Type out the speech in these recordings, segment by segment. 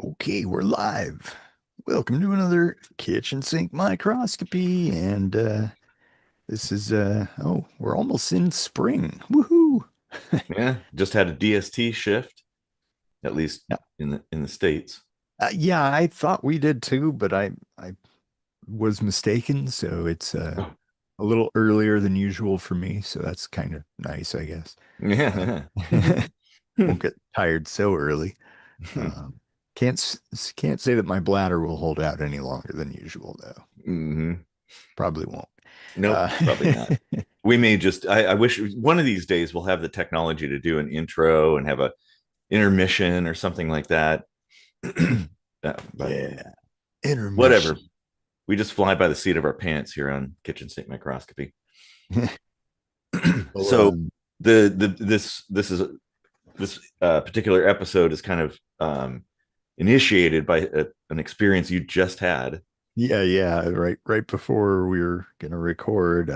Okay, we're live. Welcome to another kitchen sink microscopy. And this is we're almost in spring. Woohoo! Yeah, just had a DST shift, at least Yeah, in the States. yeah, I thought we did too, but I was mistaken. So it's Oh, a little earlier than usual for me. So that's kind of nice, I guess. Uh, yeah. won't get tired so early. Um, can't say that my bladder will hold out any longer than usual, though. Hmm. Probably won't. Nope, Uh, probably not. We may just, I wish one of these days we'll have the technology to do an intro and have a intermission or something like that. But Yeah, whatever. intermission. We just fly by the seat of our pants here on Kitchen Sink Microscopy. Well, So this particular episode is kind of initiated by an experience you just had. yeah. Right before we were gonna record,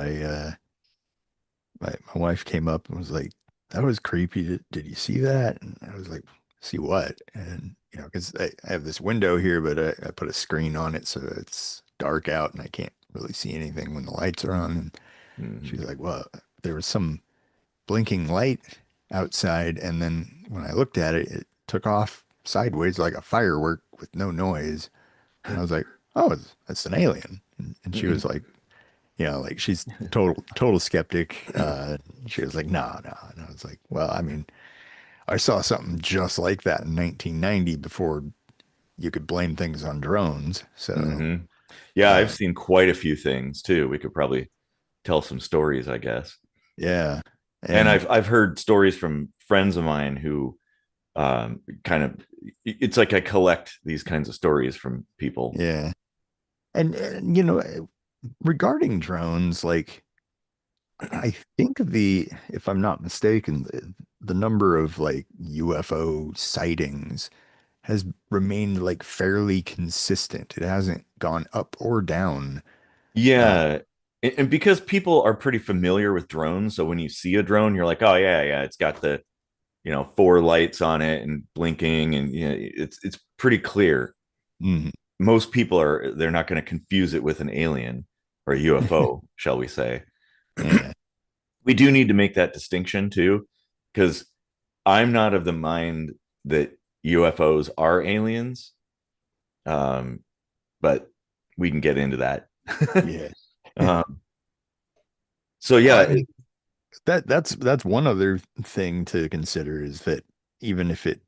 my wife came up and was like, "That was creepy. Did you see that?" And I was like, "See what?" And because I have this window here, but I put a screen on it so it's dark out and I can't really see anything when the lights are on. And she's Mhm. like, "Well, there was some blinking light outside, and then when I looked at it, it took off sideways like a firework with no noise." And I was like, "Oh, it's an alien." And she was Mhm. like, like she's total skeptic. She was like, "No, no." And I was like, "Well, I mean, I saw something just like that in 1990 before you could blame things on drones." So, Mhm. Yeah, I've uh, seen quite a few things too. We could probably tell some stories, I guess. yeah, And and I've heard stories from friends of mine who kind of it's like I collect these kinds of stories from people. yeah, and regarding drones, like. I think if I'm not mistaken, the number of like UFO sightings has remained like fairly consistent. It hasn't gone up or down. Uh, Yeah. And because people are pretty familiar with drones, so when you see a drone, you're like, oh yeah, yeah, it's got the four lights on it and blinking, and it's pretty clear. mm, Most people they're not going to confuse it with an alien or a UFO, shall we say. yeah, We do need to make that distinction too, because I'm not of the mind that UFOs are aliens, um, but we can get into that. yeah. um, so Well, I yeah, mean that's one other thing to consider is that even if it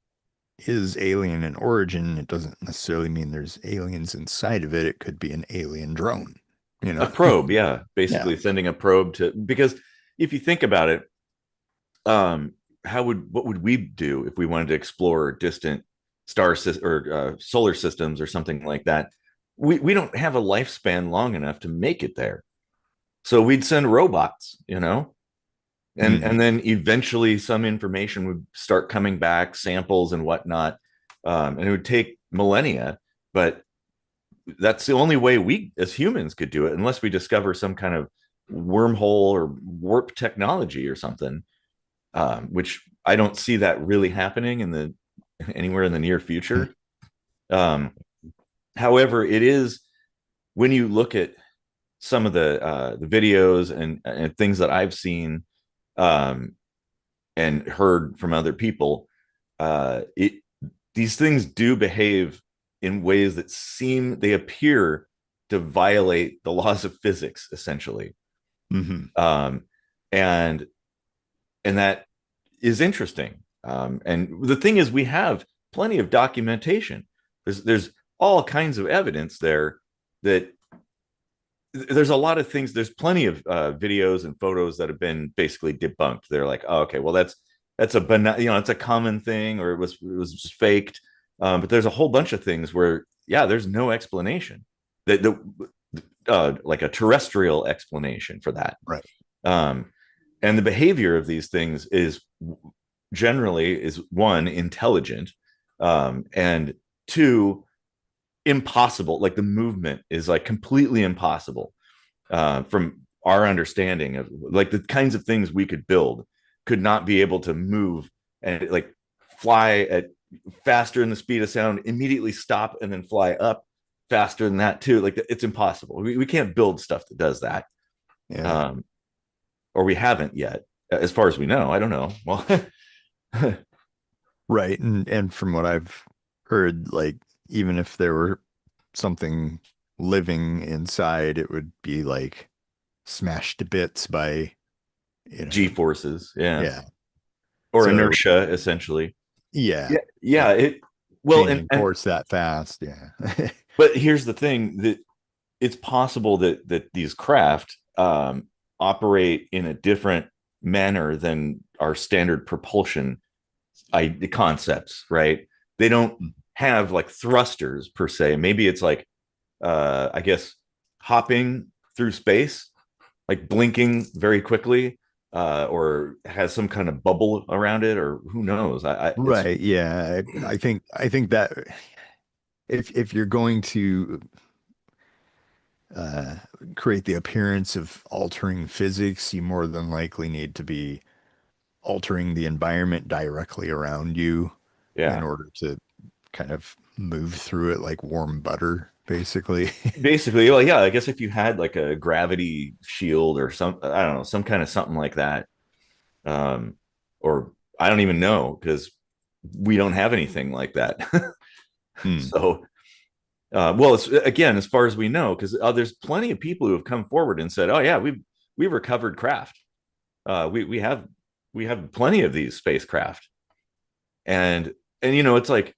is alien in origin, it doesn't necessarily mean there's aliens inside of it. It could be an alien drone, you a know? probe, yeah, Yeah. basically sending a probe to because if you think about it, um, what would we do if we wanted to explore distant or solar systems or something like that? We don't have a lifespan long enough to make it there. So we'd send robots, and Hmm. then eventually some information would start coming back, samples and whatnot, and it would take millennia. But that's the only way we as humans could do it, unless we discover some kind of wormhole or warp technology or something, which I don't see that really happening in the anywhere in the near future. Um, However, it is when you look at some of the videos and things that I've seen, um, and heard from other people, it these things do behave in ways that they appear to violate the laws of physics, essentially, Hmm. um, and that is interesting. And the thing is, we have plenty of documentation. There's all kinds of evidence there that there's a lot of things. There's plenty of videos and photos that have been basically debunked. They're like, oh, okay, well that's it's a common thing, or it was just faked. But there's a whole bunch of things where there's no explanation that like a terrestrial explanation for that. Right. Um, and the behavior of these things is generally is one intelligent, and two impossible. Like the movement is like completely impossible, from our understanding of like the kinds of things we could build could not be able to move and like fly at faster than the speed of sound, immediately stop and then fly up faster than that too. Like it's impossible. We can't build stuff that does that. Yeah. Um, or we haven't yet, as far as we know. I don't know. Well, Right. And from what I've heard, like even if there were something living inside, it would be like smashed to bits by, you G know, forces, yeah, yeah. or So inertia, essentially. yeah, Yeah, yeah. yeah. It well, Changing and course that fast. Yeah. but here's the thing that it's possible that these craft operate in a different manner than our standard propulsion concepts, right? They don't have like thrusters per se. Maybe it's like I guess hopping through space, like blinking very quickly, or has some kind of bubble around it, or who knows? It's Right. Yeah. I think that if you're going to uh, create the appearance of altering physics, you more than likely need to be altering the environment directly around you in yeah. order to kind of move through it like warm butter, basically. Basically, well, yeah, I guess if you had like a gravity shield or some, I don't know, some kind of something like that, um, or I don't even know because we don't have anything like that. Hmm. So, well, it's again, as far as we know, because there's plenty of people who have come forward and said, "Oh yeah, we've recovered craft. We have plenty of these spacecraft," and it's like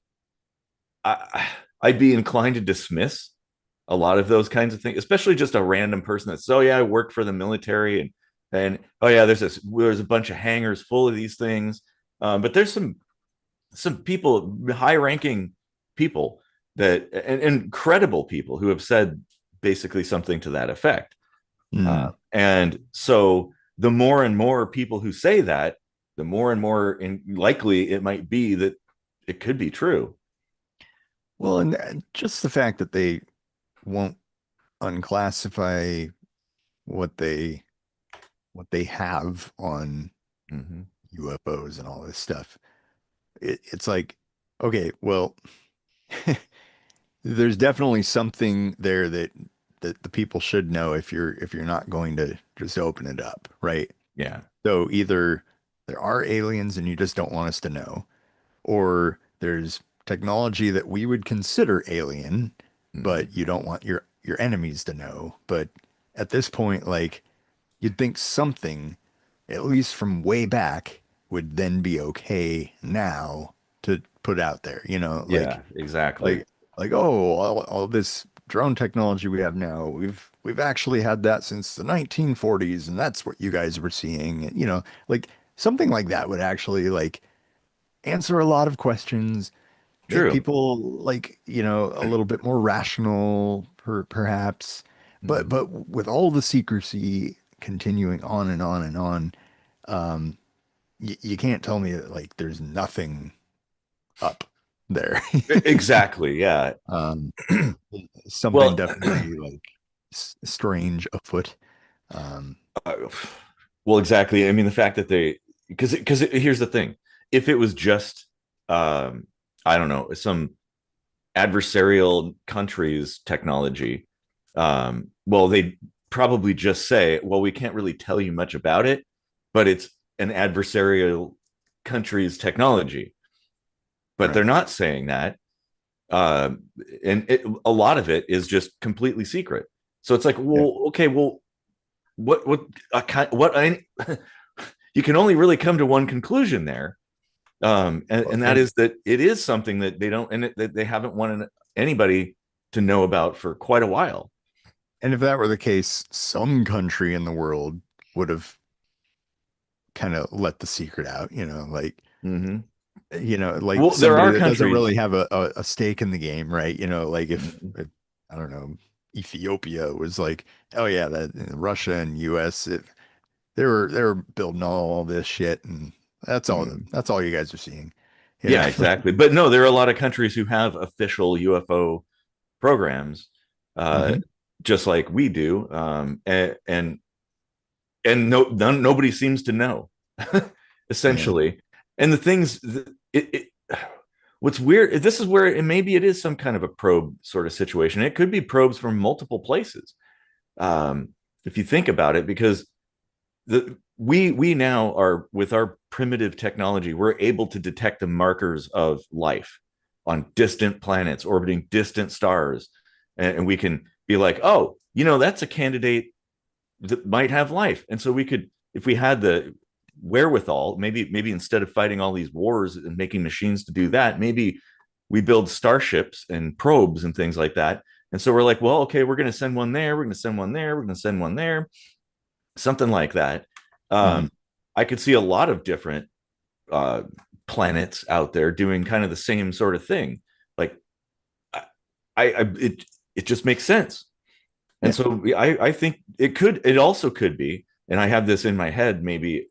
I'd be inclined to dismiss a lot of those kinds of things, especially just a random person that says, "Oh yeah, I work for the military," and oh yeah, there's a bunch of hangars full of these things. But there's some people, high ranking people and credible people who have said basically something to that effect. Hmm. And so the more and more people who say that, the more and more likely it might be that it could be true. Well, and just the fact that they won't unclassify what they what they have on Mm-hmm. UFOs and all this stuff. It's like, okay, well, there's definitely something there that the people should know if you're not going to just open it up, right? Yeah. So either there are aliens and you just don't want us to know, or there's technology that we would consider alien, Mm-hmm. but you don't want your enemies to know. But at this point, like you'd think something, at least from way back, would then be okay now to put out there, Yeah, exactly. like oh, all this drone technology we have now, we've actually had that since the 1940s, and that's what you guys were seeing. Like something like that would actually like answer a lot of questions, make True. people like, a little bit more rational, perhaps. But Mm-hmm. with all the secrecy continuing on and on and on, um, you can't tell me that like there's nothing up there. Exactly. Yeah. Um, something Well, definitely like strange afoot. Um, uh, well, exactly. I mean, the fact that because here's the thing: if it was just, um, I don't know, some adversarial country's technology, well, they probably just say, well, we can't really tell you much about it, but it's an adversarial country's technology. But they're right. not saying that. Uh, and a lot of it is just completely secret. So it's like, Yeah. well, okay, well, what I you can only really come to one conclusion there, Well, and that And is that it is something that they don't that they haven't wanted anybody to know about for quite a while. and if that were the case, some country in the world would have kind of let the secret out, Mm-hmm. like Well, there somebody are that doesn't countries. really have a stake in the game, right? Like Mhm. if I don't know, Ethiopia was like, oh yeah, that Russia and US, they were building all this shit, and Mhm. that's all you guys are seeing, Yeah, like, exactly. But no, there are a lot of countries who have official UFO programs, uh, mhm, just like we do, and nobody seems to know, yeah, essentially. And the things, it what's weird, this is where maybe it is some kind of a probe sort of situation. It could be probes from multiple places. Um, if you think about it, because we now are, with our primitive technology, we're able to detect the markers of life on distant planets orbiting distant stars, and we can be like, oh, that's a candidate that might have life. And so we could, if we had the wherewithal, maybe instead of fighting all these wars and making machines to do that, maybe we build starships and probes and things like that. And so we're like, well, okay, we're going to send one there, we're going to send one there, we're going to send one there, something like that. Mhm. um, I could see a lot of different uh, planets out there doing kind of the same sort of thing. Like, it just makes sense. And Yeah. so I think it also could be, and I have this in my head, maybe,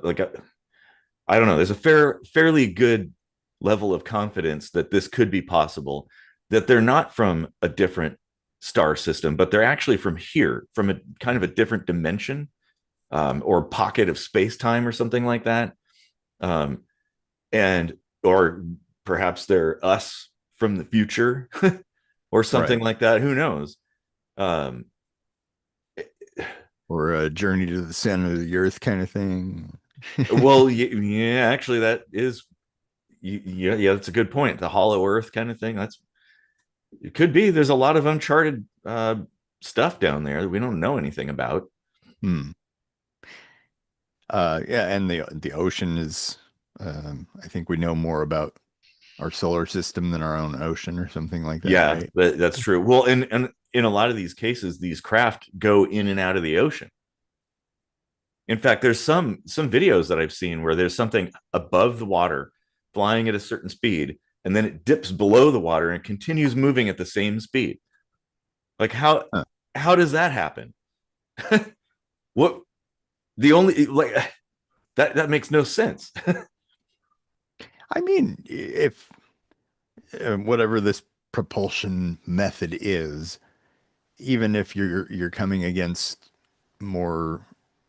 like, I don't know, there's a fairly good level of confidence that this could be possible, that they're not from a different star system, but they're actually from here, from a kind of a different dimension, or pocket of space time or something like that. Um, and or perhaps they're us from the future or something Right. like that. Who knows? Um, Or a journey to the center of the earth kind of thing. well, yeah, actually, that is, yeah, that's a good point. The hollow Earth kind of thing. That's, it could be. There's a lot of uncharted stuff down there that we don't know anything about. Hmm. Yeah, and the ocean is, I think we know more about our solar system than our own ocean or something like that, Yeah, right? that's true. Well, and in a lot of these cases, these craft go in and out of the ocean. In fact, there's some videos that I've seen where there's something above the water flying at a certain speed, and then it dips below the water and continues moving at the same speed. Like, Huh. how does that happen? What, the only, like, that makes no sense. I mean, if whatever this propulsion method is, even if you're coming against more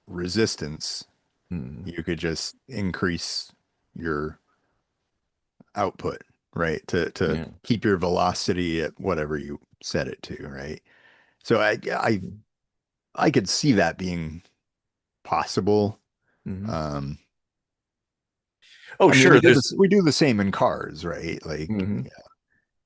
resistance, Hmm. you could just increase your output, right? To Yeah. keep your velocity at whatever you set it to, right? So I could see that being possible. Hmm. Um, Oh, I mean, we sure. do There's. this we do the same in cars, right? Like, Hmm. yeah,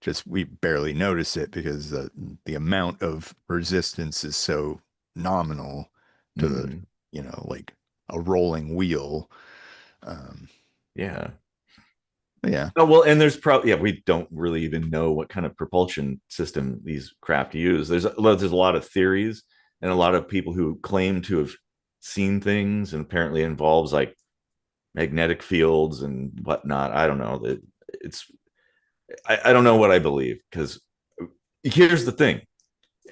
just we barely notice it because the amount of resistance is so nominal to the, Hmm. like a rolling wheel. Um, Yeah. yeah. Oh, well, and there's probably, yeah, we don't really even know what kind of propulsion system these craft use. There's a lot of theories and a lot of people who claim to have seen things, and apparently it involves like magnetic fields and whatnot. I don't know that it's. I don't know what I believe, because here's the thing.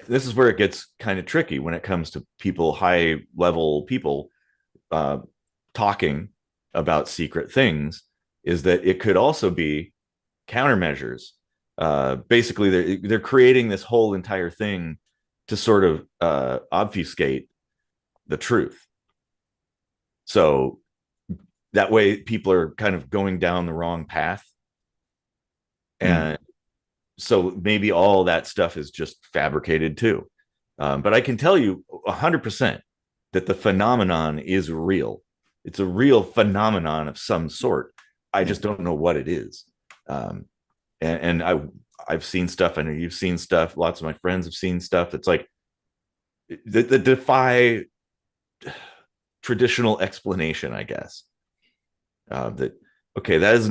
This is where it gets kind of tricky when it comes to people, high level people, uh, talking about secret things, is that it could also be countermeasures. Basically, they're creating this whole entire thing to sort of obfuscate the truth. So that way, people are kind of going down the wrong path, Hmm. and so maybe all that stuff is just fabricated too. But I can tell you 100% that the phenomenon is real. It's a real phenomenon of some sort. I Yeah. just don't know what it is. Um, and I've seen stuff. I know you've seen stuff. Lots of my friends have seen stuff. It's like the defy traditional explanation, I guess. That, okay, that's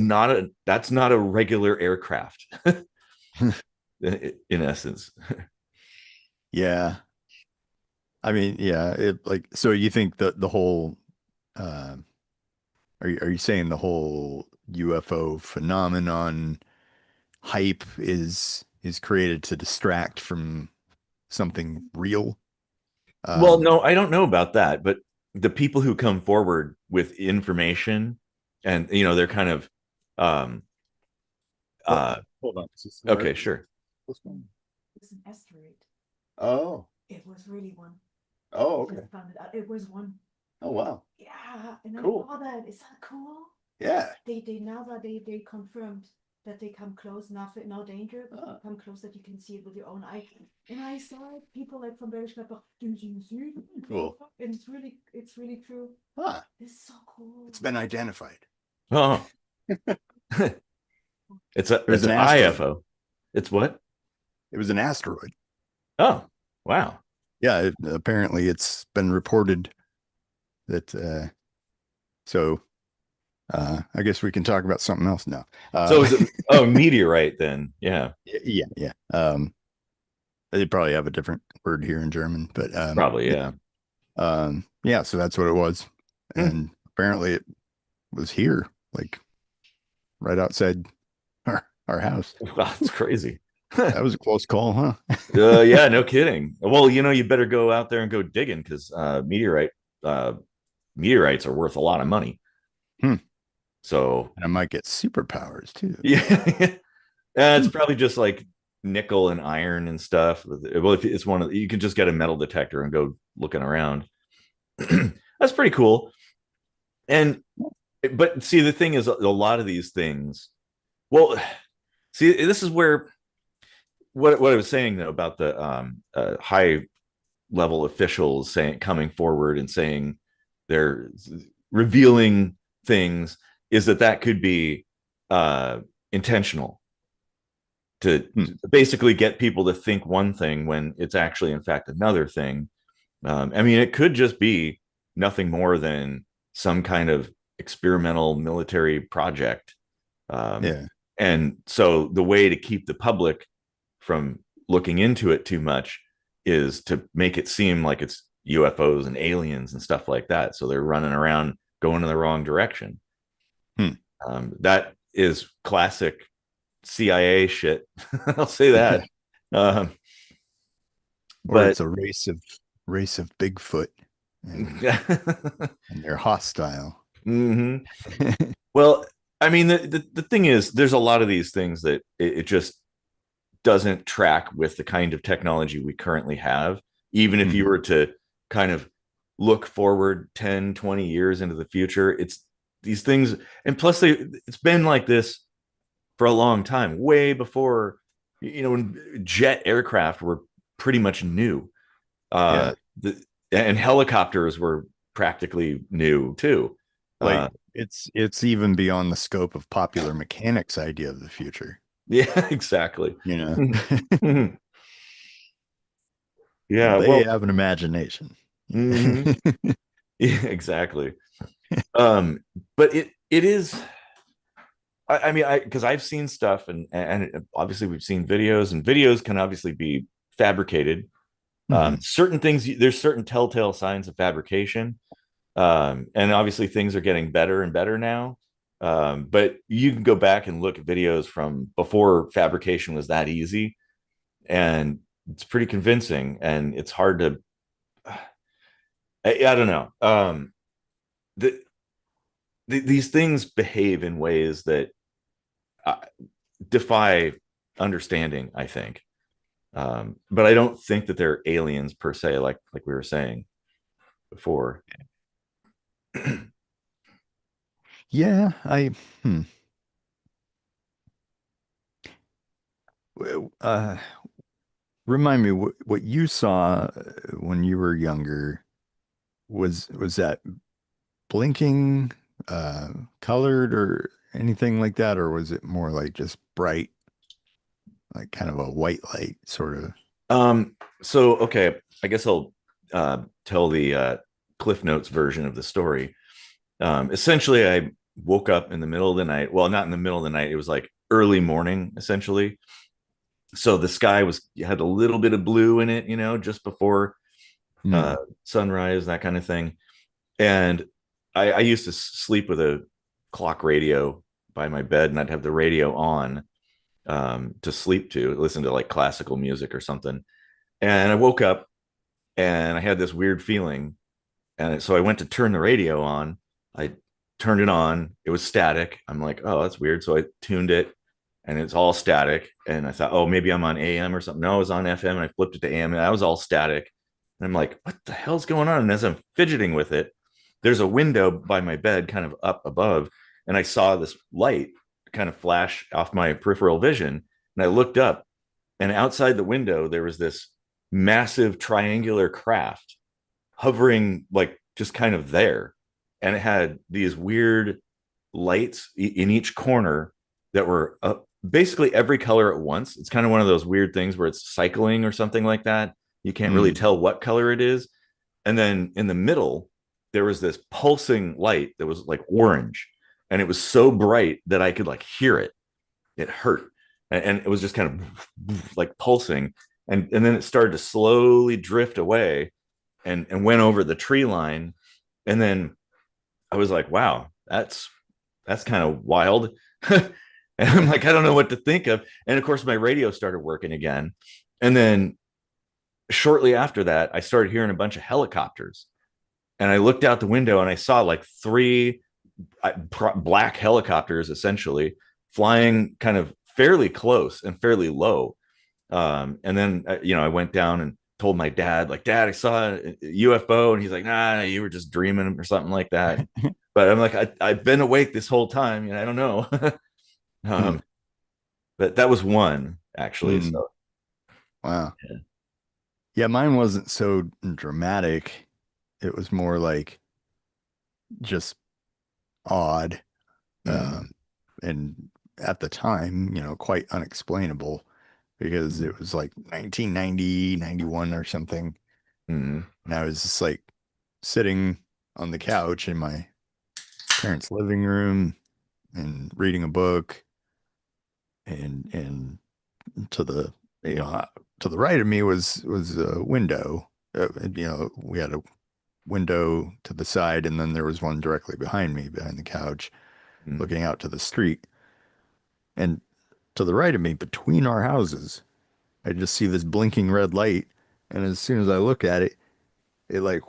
not a regular aircraft in essence. Yeah. I mean, yeah, it like so you think the whole uh are you saying the whole UFO phenomenon hype is created to distract from something real? Well, Um no, I don't know about that, but the people who come forward with information, and they're kind of, um What? uh Hold on. Is this okay, where? sure. What's going on? Was an asteroid. Oh. It was really one. Oh, I okay. just found it out. It was one. Oh, wow. Yeah, and I Cool. saw that. Is that cool? Yeah. They now that they confirmed that they come close, no danger, but they come close that you can see it with your own eye. And I saw it. People like from British Club, did you see it? Cool. And it's really true. Ah, It's so cool. it's been identified. Oh, it's It was an an asteroid. IFO. It's what? It was an asteroid. Oh, wow. Yeah, apparently it's been reported that I guess we can talk about something else now. So is it meteorite then? Yeah. Yeah. They probably have a different word here in German, but Probably, yeah. yeah, so that's what it was. And apparently it was here, like right outside our house. Wow, that's crazy. That was a close call, huh? Yeah, no kidding. Well, you better go out there and go digging because meteorites are worth a lot of money. So And I might get superpowers too. yeah, it's probably just like nickel and iron and stuff. Well, if it's you can just get a metal detector and go looking around. That's pretty cool. But see, the thing is, a lot of these things. Well, see, this is where what I was saying though about the high level officials coming forward and saying they're revealing things is that could be intentional to basically get people to think one thing when it's actually in fact another thing. I mean, it could just be nothing more than some kind of experimental military project. Yeah. And so the way to keep the public from looking into it too much is to make it seem like it's UFOs and aliens and stuff like that. So they're running around going in the wrong direction. That is classic CIA shit. I'll say that. Or But it's a race of Bigfoot, and they're hostile. Well, I mean, the thing is, there's a lot of these things that it just doesn't track with the kind of technology we currently have. Even if you were to kind of look forward 10, 20 years into the future, it's these things. And plus, it's been like this for a long time, way before, when jet aircraft were pretty much new. Yeah. And helicopters were practically new too. Like it's even beyond the scope of popular mechanics idea of the future. Yeah, exactly. Yeah, well, they have an imagination. Yeah, exactly. But it is. I mean, because I've seen stuff, and obviously we've seen videos, and videos can obviously be fabricated. Certain things, there's certain telltale signs of fabrication, and obviously things are getting better and better now. But you can go back and look at videos from before fabrication was that easy, and it's pretty convincing. And it's hard to, I don't know. These things behave in ways that defy understanding, I think. But I don't think that they're aliens per se, like we were saying before. Yeah, remind me what you saw when you were younger. Was that blinking, colored, or anything like that, or was it more like just bright, like kind of a white light sort of? So okay, I guess I'll tell the Cliff Notes version of the story. Essentially, I woke up in the middle of the night. Well, not in the middle of the night. It was like early morning, essentially. So the sky had a little bit of blue in it, just before sunrise, that kind of thing. And I used to sleep with a clock radio by my bed, and I'd have the radio on to sleep to, listen to like classical music or something. And I woke up and I had this weird feeling. And so I went to turn the radio on. I turned it on. It was static. I'm like, oh, that's weird. So I tuned it and it's all static. And I thought, oh, maybe I'm on AM or something. No, I was on FM, and I flipped it to AM, and I was all static. And I'm like, what the hell's going on? And as I'm fidgeting with it, there's a window by my bed kind of up above. And I saw this light kind of flash off my peripheral vision, and I looked up, and outside the window there was this massive triangular craft hovering, like just kind of there, and it had these weird lights in each corner that were basically every color at once. It's kind of one of those weird things where it's cycling or something like that. You can't really Mm. tell what color it is. And then in the middle, there was this pulsing light that was like orange, and it was so bright that I could like hear it. It hurt, and it was just kind of like pulsing, and then it started to slowly drift away, and went over the tree line, and then I was like, wow, that's kind of wild. And I'm like, I don't know what to think of. And of course, my radio started working again. And then shortly after that, I started hearing a bunch of helicopters. And I looked out the window and I saw like three black helicopters essentially flying kind of fairly close and fairly low. And then, I went down and told my dad, like, Dad, I saw a UFO. And he's like, nah, you were just dreaming or something like that. But I'm like, I've been awake this whole time. I don't know. Hmm. um, but that was one actually. Mm. So Wow. yeah. Yeah, mine wasn't so dramatic. It was more like just odd. Mm, Um, and at the time, quite unexplainable because mm, it was like 1990, 91 or something. mm, And I was just like sitting on the couch in my parents' living room and reading a book and to the you know to the right of me was a window. We had a window to the side, and then there was one directly behind me, behind the couch, mm. looking out to the street. And to the right of me, between our houses, I just see this blinking red light. And as soon as I look at it, it like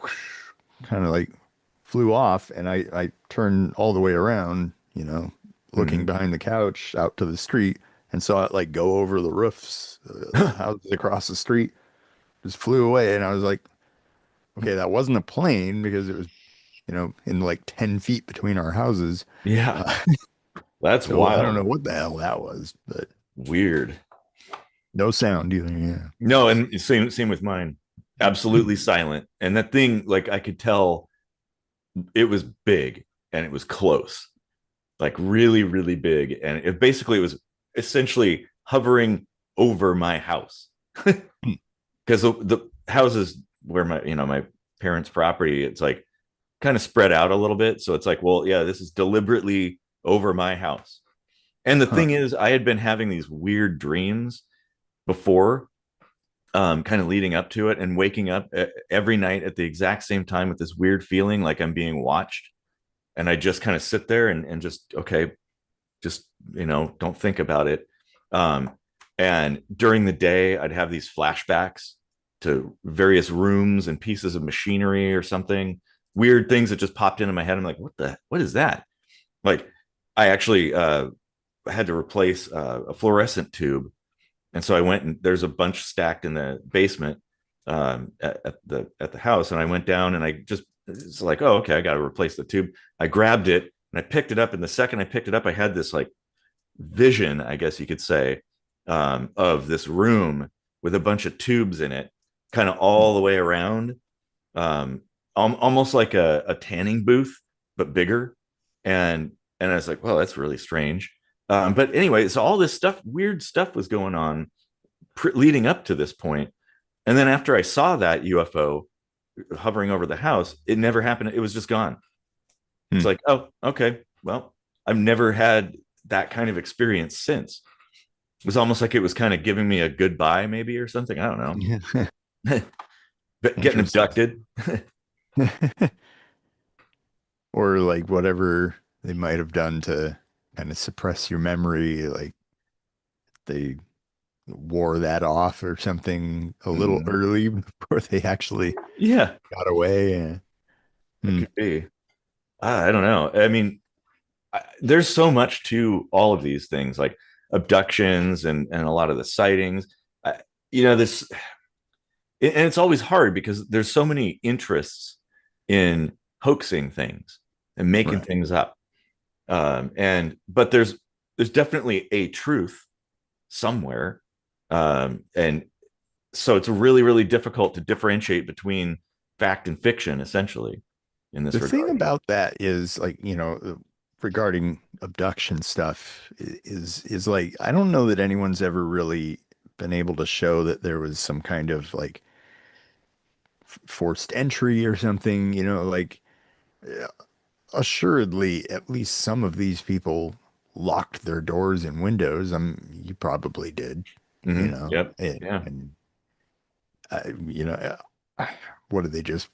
kind of like flew off, and I turned all the way around, looking Mm. behind the couch out to the street, and saw it like go over the roofs, the houses across the street, just flew away. And I was like, okay, that wasn't a plane because it was, in like 10 feet between our houses. Yeah, Uh, that's so I don't wild. know what the hell that was, but Weird. no sound either. Yeah. No, and same with mine. Absolutely silent. And that thing, like I could tell it was big and it was close, like really, really big. And it was essentially hovering over my house. Because the houses where my parents' property, it's like kind of spread out a little bit. So it's like, well, yeah, this is deliberately over my house. And the Huh. thing is, I had been having these weird dreams before, kind of leading up to it, and waking up every night at the exact same time with this weird feeling like I'm being watched. And I just kind of sit there and just, okay, just, don't think about it. Um, and during the day, I'd have these flashbacks to various rooms and pieces of machinery or something, weird things that just popped into my head. I'm like, what is that? Like, I actually had to replace a fluorescent tube. And so I went, and there's a bunch stacked in the basement, at the house. And I went down and I just, it's like, oh, okay, I got to replace the tube. I grabbed it and I picked it up. And the second I picked it up, I had this like vision, I guess you could say, of this room with a bunch of tubes in it, kind of all the way around, almost like a tanning booth, but bigger. And I was like, well, that's really strange. But anyway, so all this stuff, weird stuff was going on leading up to this point. And then after I saw that UFO hovering over the house, it never happened. It was just gone. It's Hmm. like, oh, okay. Well, I've never had that kind of experience since. It was almost like it was kind of giving me a goodbye, maybe, or something. I don't know. But getting Interesting. abducted. Or like whatever they might have done to kind of suppress your memory, like they wore that off or something a little Mm. early before they actually Yeah, got away. Yeah. it Hmm. could be. I don't know. I mean, there's so much to all of these things, like abductions and a lot of the sightings. This, and it's always hard because there's so many interests in hoaxing things and making Right. things up. And but there's there's definitely a truth somewhere. And so it's really, really difficult to differentiate between fact and fiction, essentially, in this The thing regard. about that is like, regarding abduction stuff is like I don't know that anyone's ever really been able to show that there was some kind of like forced entry or something, like uh, assuredly at least some of these people locked their doors and windows. You probably did, Yep. and, Yeah. and what did they just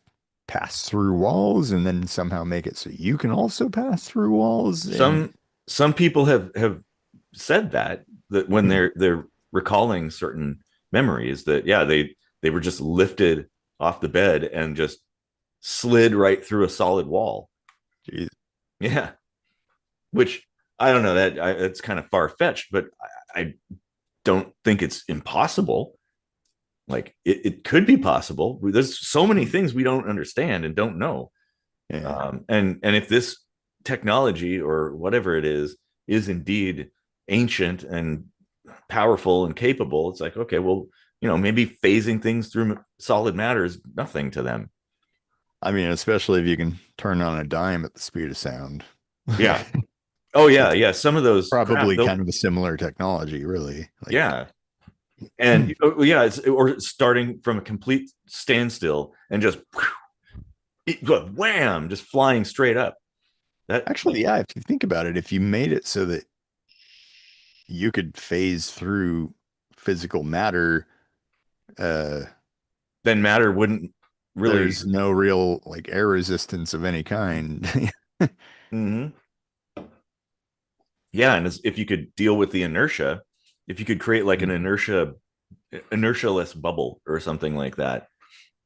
pass through walls and then somehow make it so you can also pass through walls? And Some people have said that when hmm, they're recalling certain memories, that yeah, they were just lifted off the bed and just slid right through a solid wall. geez. Yeah, which I don't know, it's kind of far fetched, but I don't think it's impossible. Like it could be possible. There's so many things we don't understand and don't know. Yeah. And if this technology or whatever it is indeed ancient and powerful and capable, it's like, okay, well, maybe phasing things through solid matter is nothing to them. I mean, especially if you can turn on a dime at the speed of sound. Yeah. Like, Oh yeah, it's yeah. Some of those craft, probably though. kind of a similar technology, really. Like, Yeah. And yeah, or starting from a complete standstill and just wham, just flying straight up. That actually, yeah, if you think about it, if you made it so that you could phase through physical matter, uh, then matter wouldn't really. there's no real like air resistance of any kind. Mhm. Yeah, and if you could deal with the inertia, if you could create like an inertialess bubble or something like that,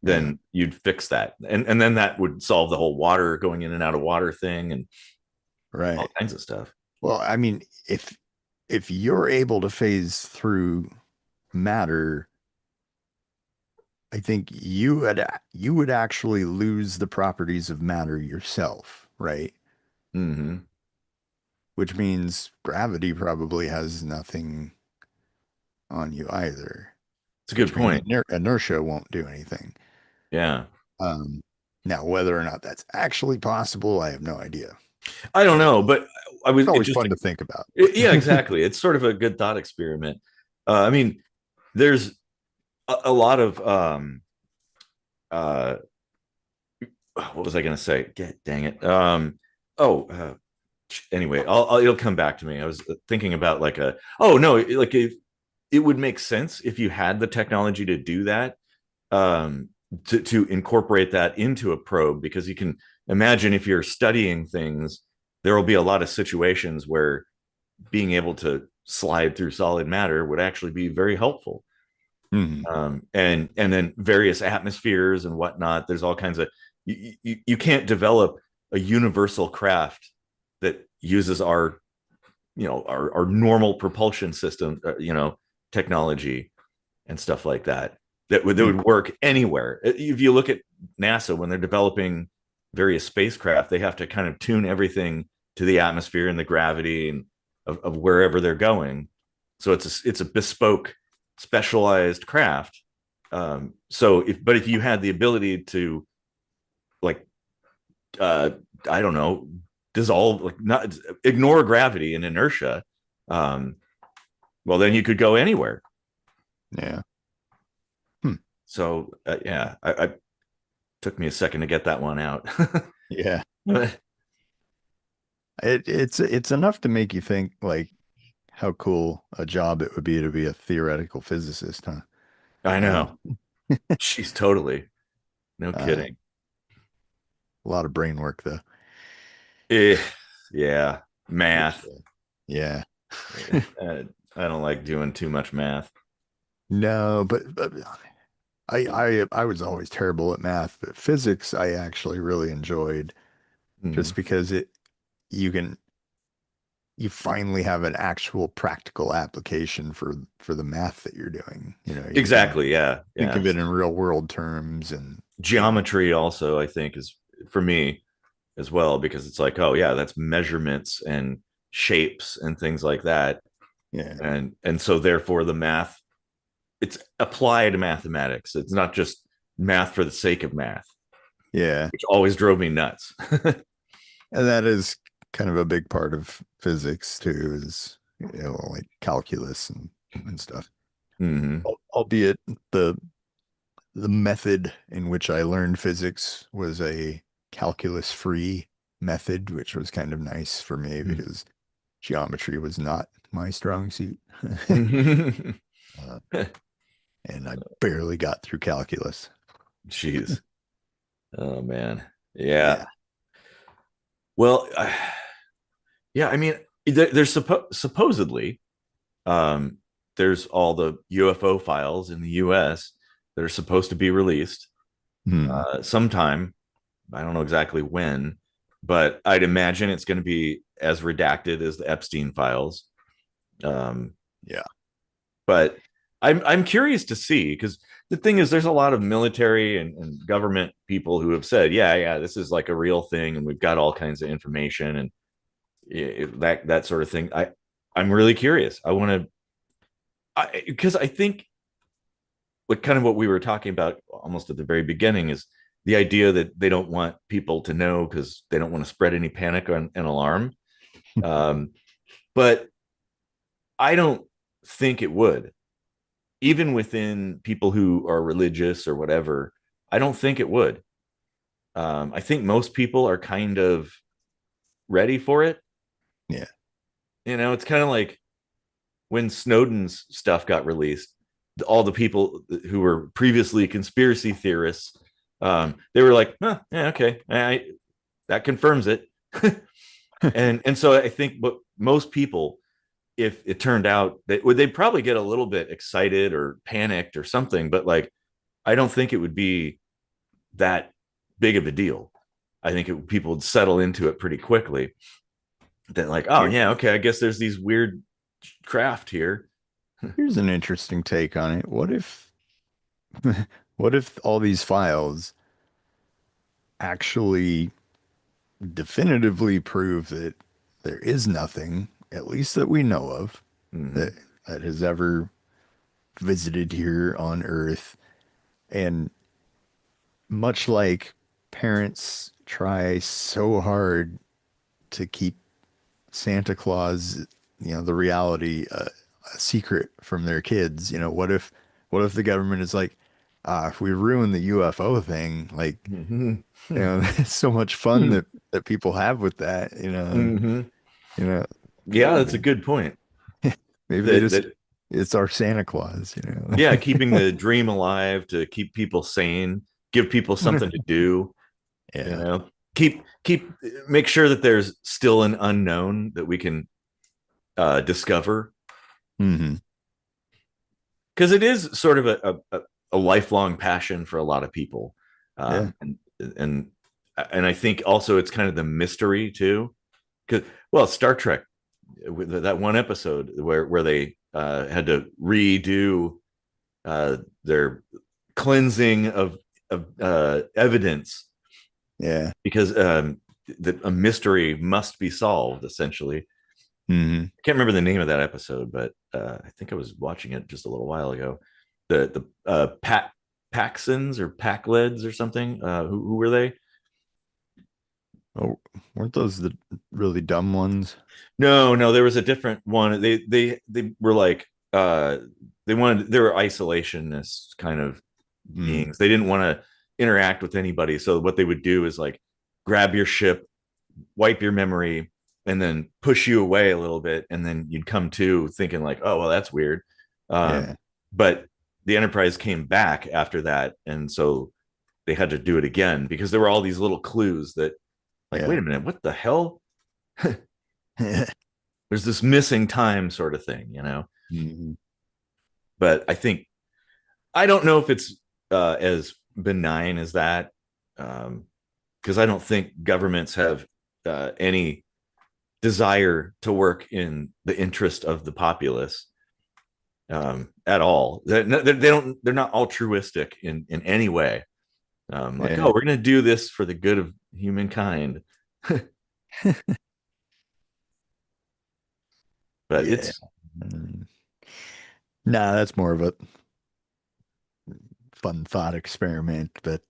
Yeah, then you'd fix that, and then that would solve the whole water going in and out of water thing and all right. kinds of stuff. Well, I mean, if you're able to phase through matter, I think you would actually lose the properties of matter yourself, right? Mm-hmm. Which means gravity probably has nothing on you either, It's a good which means point. inertia won't do anything. Yeah, Um, Now, whether or not that's actually possible, I have no idea. I don't But know, but I was it's it always just fun to think about. yeah, exactly. It's sort of a good thought experiment. I mean, there's a lot of uh what was I going to say? Dang it. Oh, anyway, it'll come back to me. I was thinking about like oh no, like it would make sense if you had the technology to do that, um, to incorporate that into a probe, because you can imagine if you're studying things, there will be a lot of situations where being able to slide through solid matter would actually be very helpful. Hmm. And then various atmospheres and whatnot. There's all kinds of you can't develop a universal craft that uses our our normal propulsion system, technology and stuff like that that Hmm. would work anywhere. If you look at NASA when they're developing various spacecraft, they have to kind of tune everything to the atmosphere and the gravity and of wherever they're going. So it's a bespoke, specialized craft. So if you had the ability to like uh, I don't know, dissolve, like not ignore gravity and inertia, um, well then you could go anywhere. Yeah. Hmm. So yeah, I took me a second to get that one out. Yeah. It's enough to make you think like how cool a job it would be to be a theoretical physicist, huh? I Um, know. She's totally no uh, kidding. a lot of brain work though. Eh, yeah, Which, math. yeah. I don't like doing too much math. No, but I was always terrible at math, but physics I actually really enjoyed Hmm. just because you can you finally have an actual practical application for the math that you're doing. You can Exactly. Yeah. think Yeah. of it in real world terms and Geometry also, I think, is for me as well, because it's like, oh yeah, that's measurements and shapes and things like that. Yeah. And so therefore the math, it's applied mathematics. It's not just math for the sake of math, Yeah. which always drove me nuts. And that is kind of a big part of physics too, is like calculus and stuff. Mm-hmm. Albeit the the method in which I learned physics was a calculus-free method, which was kind of nice for me because geometry was not my strong suit. Uh, and I barely got through calculus. Jeez. Oh man. Yeah. Yeah. Well, yeah. I mean, there's supposedly um, there's all the UFO files in the U.S. that are supposed to be released Hmm. sometime. I don't know exactly when, but I'd imagine it's going to be as redacted as the Epstein files. Um, Yeah. but I'm curious to see, because the thing is, there's a lot of military and government people who have said, yeah, this is like a real thing, and we've got all kinds of information and that sort of thing. I'm really curious. I want to, because I think what kind of what we were talking about almost at the very beginning is the idea that they don't want people to know because they don't want to spread any panic and alarm. Um, but I don't think it would, even within people who are religious or whatever. I don't think it would. I think most people are kind of ready for it. Yeah. It's kind of like when Snowden's stuff got released, all the people who were previously conspiracy theorists, they were like, huh, yeah, okay, that confirms it. and so I think, but most people, if it turned out that they'd probably get a little bit excited or panicked or something, but like, I don't think it would be that big of a deal. I think people would settle into it pretty quickly. That like, oh Here, yeah, okay, I guess there's these weird craft here. here's an interesting take on it. What if what if all these files actually definitively prove that there is nothing, at least that we know of, Mm-hmm. that that has ever visited here on Earth. And much like parents try so hard to keep Santa Claus, the reality, a secret from their kids, what if the government is like, if we ruin the UFO thing, like, Mm-hmm. it's so much fun that people have with that, and Mm-hmm. you know, Yeah, that's a good point. maybe they That just, that it's our Santa Claus. yeah, keeping the dream alive to keep people sane, give people something to do. You Yeah. know, keep make sure that there's still an unknown that we can discover, Hmm. because it is sort of a lifelong passion for a lot of people, Yeah. and and I think also it's kind of the mystery too, because well, Star Trek, with that one episode where they had to redo their cleansing of evidence Yeah. because that a mystery must be solved. Essentially, Hmm. I can't remember the name of that episode, but I think I was watching it just a little while ago. The Paxons or Pacleds or something. Who were they? Oh, weren't those the really dumb ones? No, there was a different one. They were like they were isolationist kind of Mm. beings. They didn't want to interact with anybody. So what they would do is like grab your ship, wipe your memory, and then push you away a little bit, and then you'd come to thinking like, oh well, that's weird. Yeah. But the Enterprise came back after that, and so they had to do it again because there were all these little clues that, like, wait Yeah. a minute, what the hell? There's this missing time sort of thing. Hmm. But I don't know if it's as benign as that, because I don't think governments have any desire to work in the interest of the populace at all. They're not altruistic in any way. Like, oh, Yeah. we're going to do this for the good of humankind. But Yeah. it's Nah, that's more of a fun thought experiment, but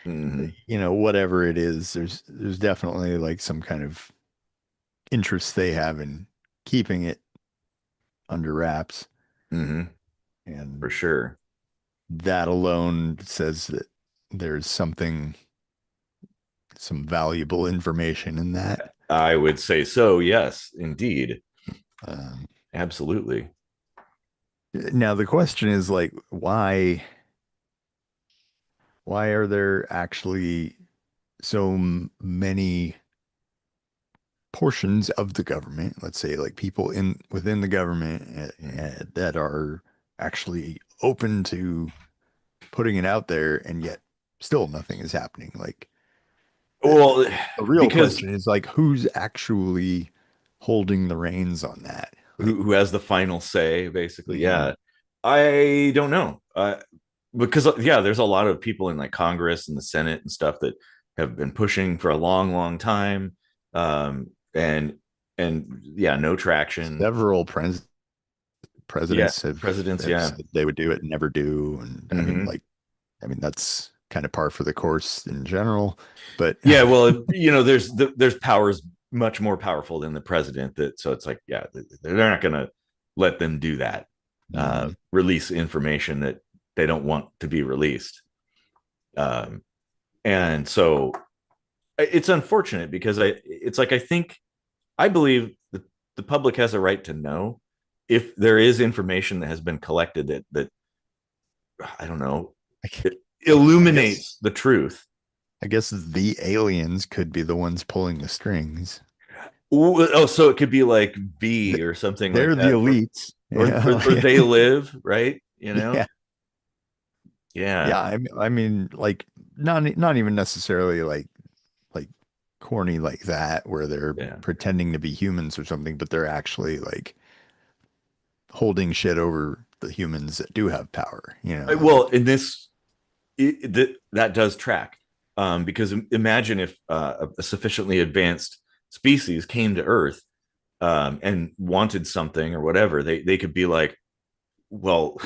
mhm, whatever it is, there's definitely like some kind of interest they have in keeping it under wraps. mhm, And for sure. that alone says that there's some valuable information in that. I would say so. Yes, indeed. Um, Absolutely. Now the question is like, why are there actually so many portions of the government, let's say like people in within the government Mhm. that are actually open to putting it out there, and yet still nothing is happening. Like the, Well, the real because question is like, who's actually holding the reins on that? Like, who has the final say, basically? mhm, Yeah, I don't know. Because yeah, there's a lot of people in like Congress and the Senate and stuff that have been pushing for a long, long time, and yeah, no traction. several Yeah, presidents presidents. have Yeah. said they would do it and never do. And Hmm. I mean that's kind of par for the course in general. But Yeah, well, there's powers much more powerful than the president. That so it's like, yeah, they're not going to let them do that. mhm, Release information that they don't want to be released. Um, and so it's unfortunate because it's like I believe the public has a right to know if there is information that has been collected that I don't know, I, gu- it I guess illuminates the truth. the aliens could be the ones pulling the strings. Oh, so it could be like Th- B or something like They're the that, elites. Yeah, or they live, right? yeah, Yeah. yeah. I mean, like not even necessarily like corny like that, where they're Yeah. pretending to be humans or something, but they're actually like holding shit over the humans that do have power. Well, in this, that does track, because imagine if a sufficiently advanced species came to Earth, and wanted something or whatever, they could be like, well,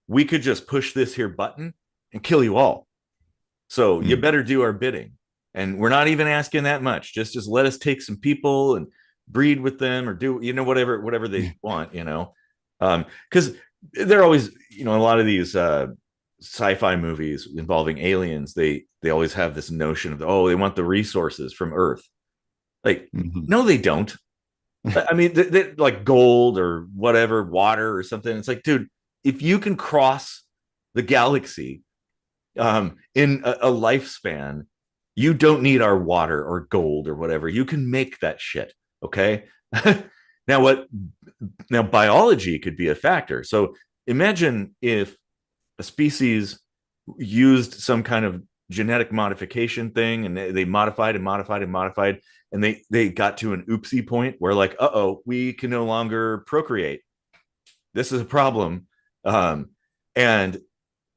we could just push this here button and kill you all. So you Mm, better do our bidding. And we're not even asking that much. Just let us take some people and breed with them or do, whatever they want, Because they're always, a lot of these sci-fi movies involving aliens, they always have this notion of, oh, they want the resources from Earth. Like, mhm. no, they don't. I mean, like gold or whatever, water or something. It's like, dude, if you can cross the galaxy, in a lifespan, you don't need our water or gold or whatever. You can make that shit. Okay. now, what? Now, biology could be a factor. So imagine if a species used some kind of genetic modification thing, and they modified and modified and modified, and they got to an oopsie point where, like, uh-oh, we can no longer procreate. This is a problem. And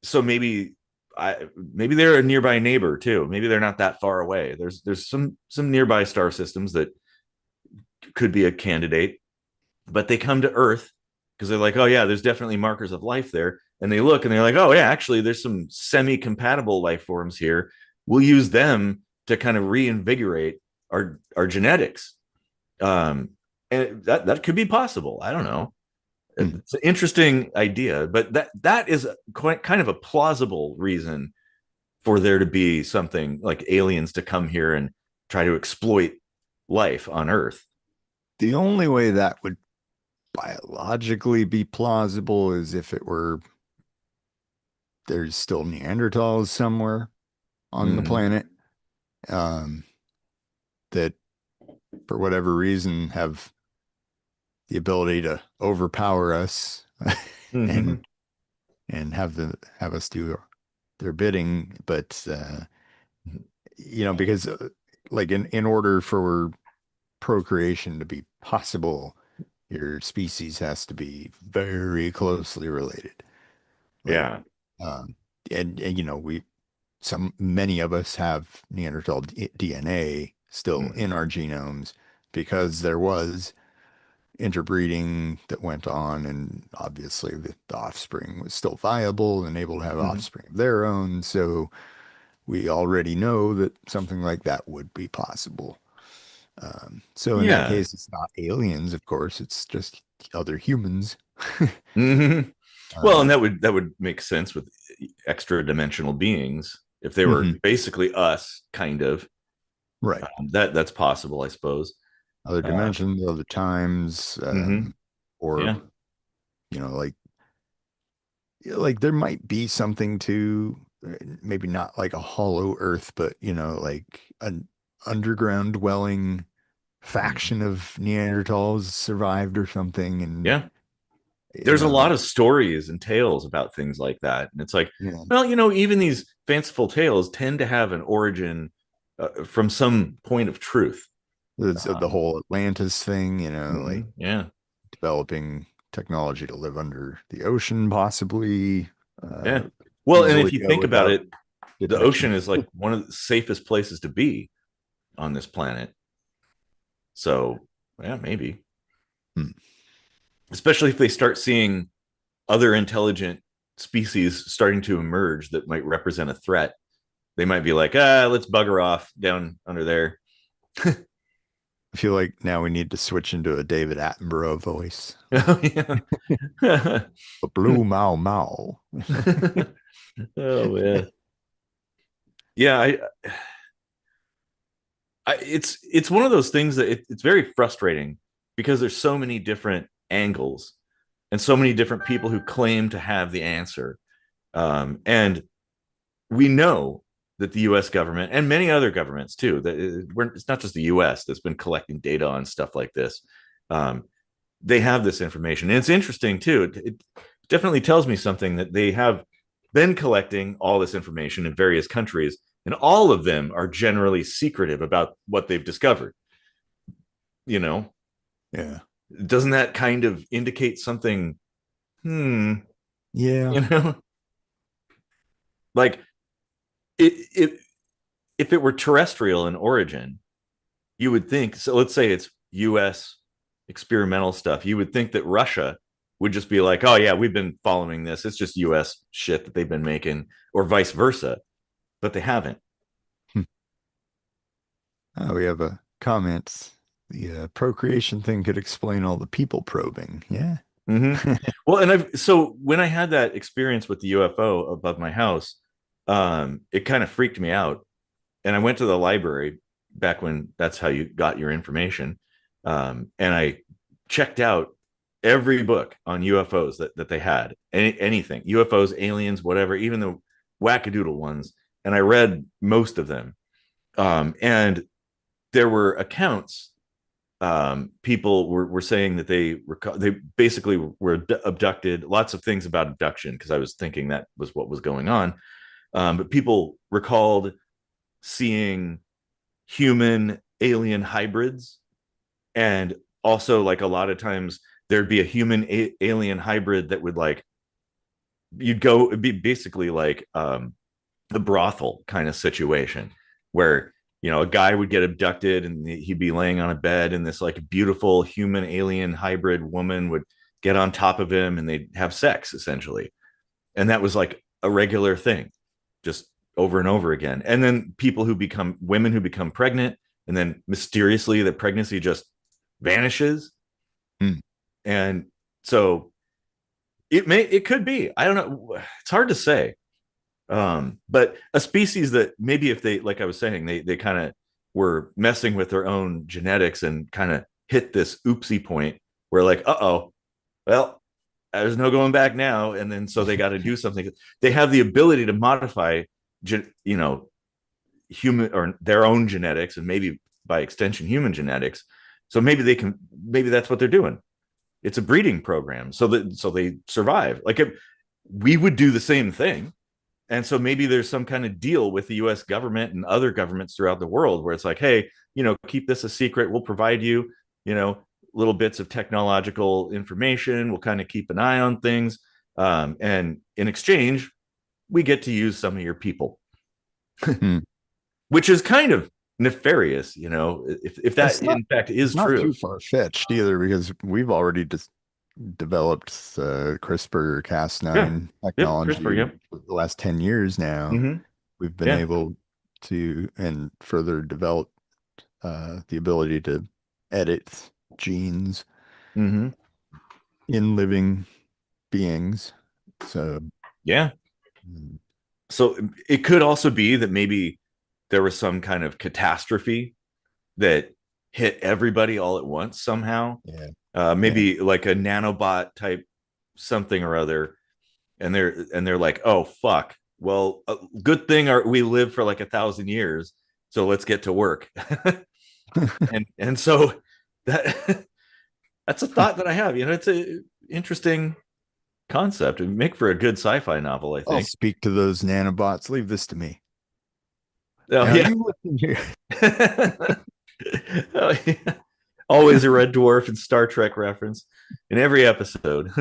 so maybe they're a nearby neighbor too. Maybe they're not that far away. There's some nearby star systems that could be a candidate, but they come to Earth because they're like, oh yeah, there's definitely markers of life there. And they look and they're like, oh yeah, actually there's some semi-compatible life forms here. We'll use them to kind of reinvigorate our genetics. Um, and that could be possible. I don't know. Mm. It's an interesting idea, but that is quite kind of a plausible reason for there to be something like aliens to come here and try to exploit life on Earth. The only way that would biologically be plausible is if it were there's still Neanderthals somewhere on the Mm-hmm. planet, um, that for whatever reason have the ability to overpower us Mm-hmm. and have us do their bidding. But because like in order for procreation to be possible, your species has to be very closely related. Like, Yeah. um, and many of us have DNA still Mm-hmm. in our genomes because there was interbreeding that went on, and obviously the offspring was still viable and able to have Mhm. offspring of their own. So we already know that something like that would be possible. So in that Yeah. case, it's not aliens, of course, it's just other humans. Hmm. Well, and Um, that would make sense with extra dimensional beings if they were mhm, basically us, kind of. right. That's possible, I suppose. Other Uh, dimensions, other times, mhm. or, Yeah. you know, like there might be something to maybe not like a hollow earth, but like an underground dwelling Mhm. faction of Neanderthals survived or something, and Yeah. There's a lot like, of stories and tales about things like that, and it's like, yeah, well, even these fanciful tales tend to have an origin from some point of truth. the whole Atlantis thing, like Yeah. developing technology to live under the ocean, possibly Yeah. uh, Well, and easily if you go think about without it, the detection. ocean is like one of the safest places to be on this planet. So, yeah, maybe. Hmm. Especially if they start seeing other intelligent species starting to emerge that might represent a threat. They might be like, let's bugger off down under there. I feel like now we need to switch into a David Attenborough voice. Oh, yeah. A blue Mau Mau. Oh, man. Yeah, it's one of those things that it's very frustrating because there's so many different angles and so many different people who claim to have the answer. And we know that the U.S. government and many other governments too, that it's not just the U.S. that's been collecting data on stuff like this. Um, they have this information, and it's interesting too. It definitely tells me something that they have been collecting all this information in various countries, and all of them are generally secretive about what they've discovered. You know, Yeah. doesn't that kind of indicate something? Hmm. Yeah. You know, like it if it were terrestrial in origin, you would think so. Let's say it's US experimental stuff. You would think that Russia would just be like, oh, yeah, we've been following this. It's just US shit that they've been making, or vice versa. But they haven't. Hmm. We have a comment. The procreation thing could explain all the people probing. Yeah. Mm-hmm. Well, and so when I had that experience with the UFO above my house, it kind of freaked me out. And I went to the library back when that's how you got your information. And I checked out every book on UFOs that they had, anything, UFOs, aliens, whatever, even the wackadoodle ones. And I read most of them. And there were accounts. People were saying that they basically were abducted. Lots of things about abduction, because I was thinking that was what was going on. But people recalled seeing human alien hybrids, and also like a lot of times there'd be a human alien hybrid that would like you'd go it'd be basically like a brothel kind of situation where a guy would get abducted and he'd be laying on a bed, and this like beautiful human alien hybrid woman would get on top of him and they'd have sex essentially. And that was like a regular thing, just over and over again. And then women who become pregnant, and then mysteriously the pregnancy just vanishes. Hmm. And so it could be, I don't know, it's hard to say. But a species that maybe, if they, like I was saying, they kind of were messing with their own genetics and kind of hit this oopsie point where like, uh-oh, well, there's no going back now. And then so they got to do something. They have the ability to modify, human or their own genetics, and maybe by extension human genetics. So maybe that's what they're doing. It's a breeding program so they survive. Like, if we would do the same thing. And so maybe there's some kind of deal with the US government and other governments throughout the world where it's like, hey, keep this a secret. We'll provide you, you know, little bits of technological information. We'll kind of keep an eye on things. And in exchange, we get to use some of your people, Hmm. which is kind of nefarious, if that It's not in fact is it's not true. too far-fetched either, because we've already just developed CRISPR Yeah. Cas9 Yep. CRISPR. technology Yep. for the last 10 years now. Hmm. We've been Yeah. able to and further develop the ability to edit genes Hmm. in living beings. So, Yeah. mm, So it could also be that maybe there was some kind of catastrophe that hit everybody all at once somehow. yeah, yeah. Maybe like a nanobot type something or other, and they're like, oh fuck. Well, good thing we live for like 1,000 years, so let's get to work. And so that that's a thought that I have. It's a interesting concept and make for a good sci-fi novel, I I'll think. speak to those nanobots. Leave this to me. Oh Now yeah. you listen here. Oh, yeah. Always a red dwarf and Star Trek reference in every episode.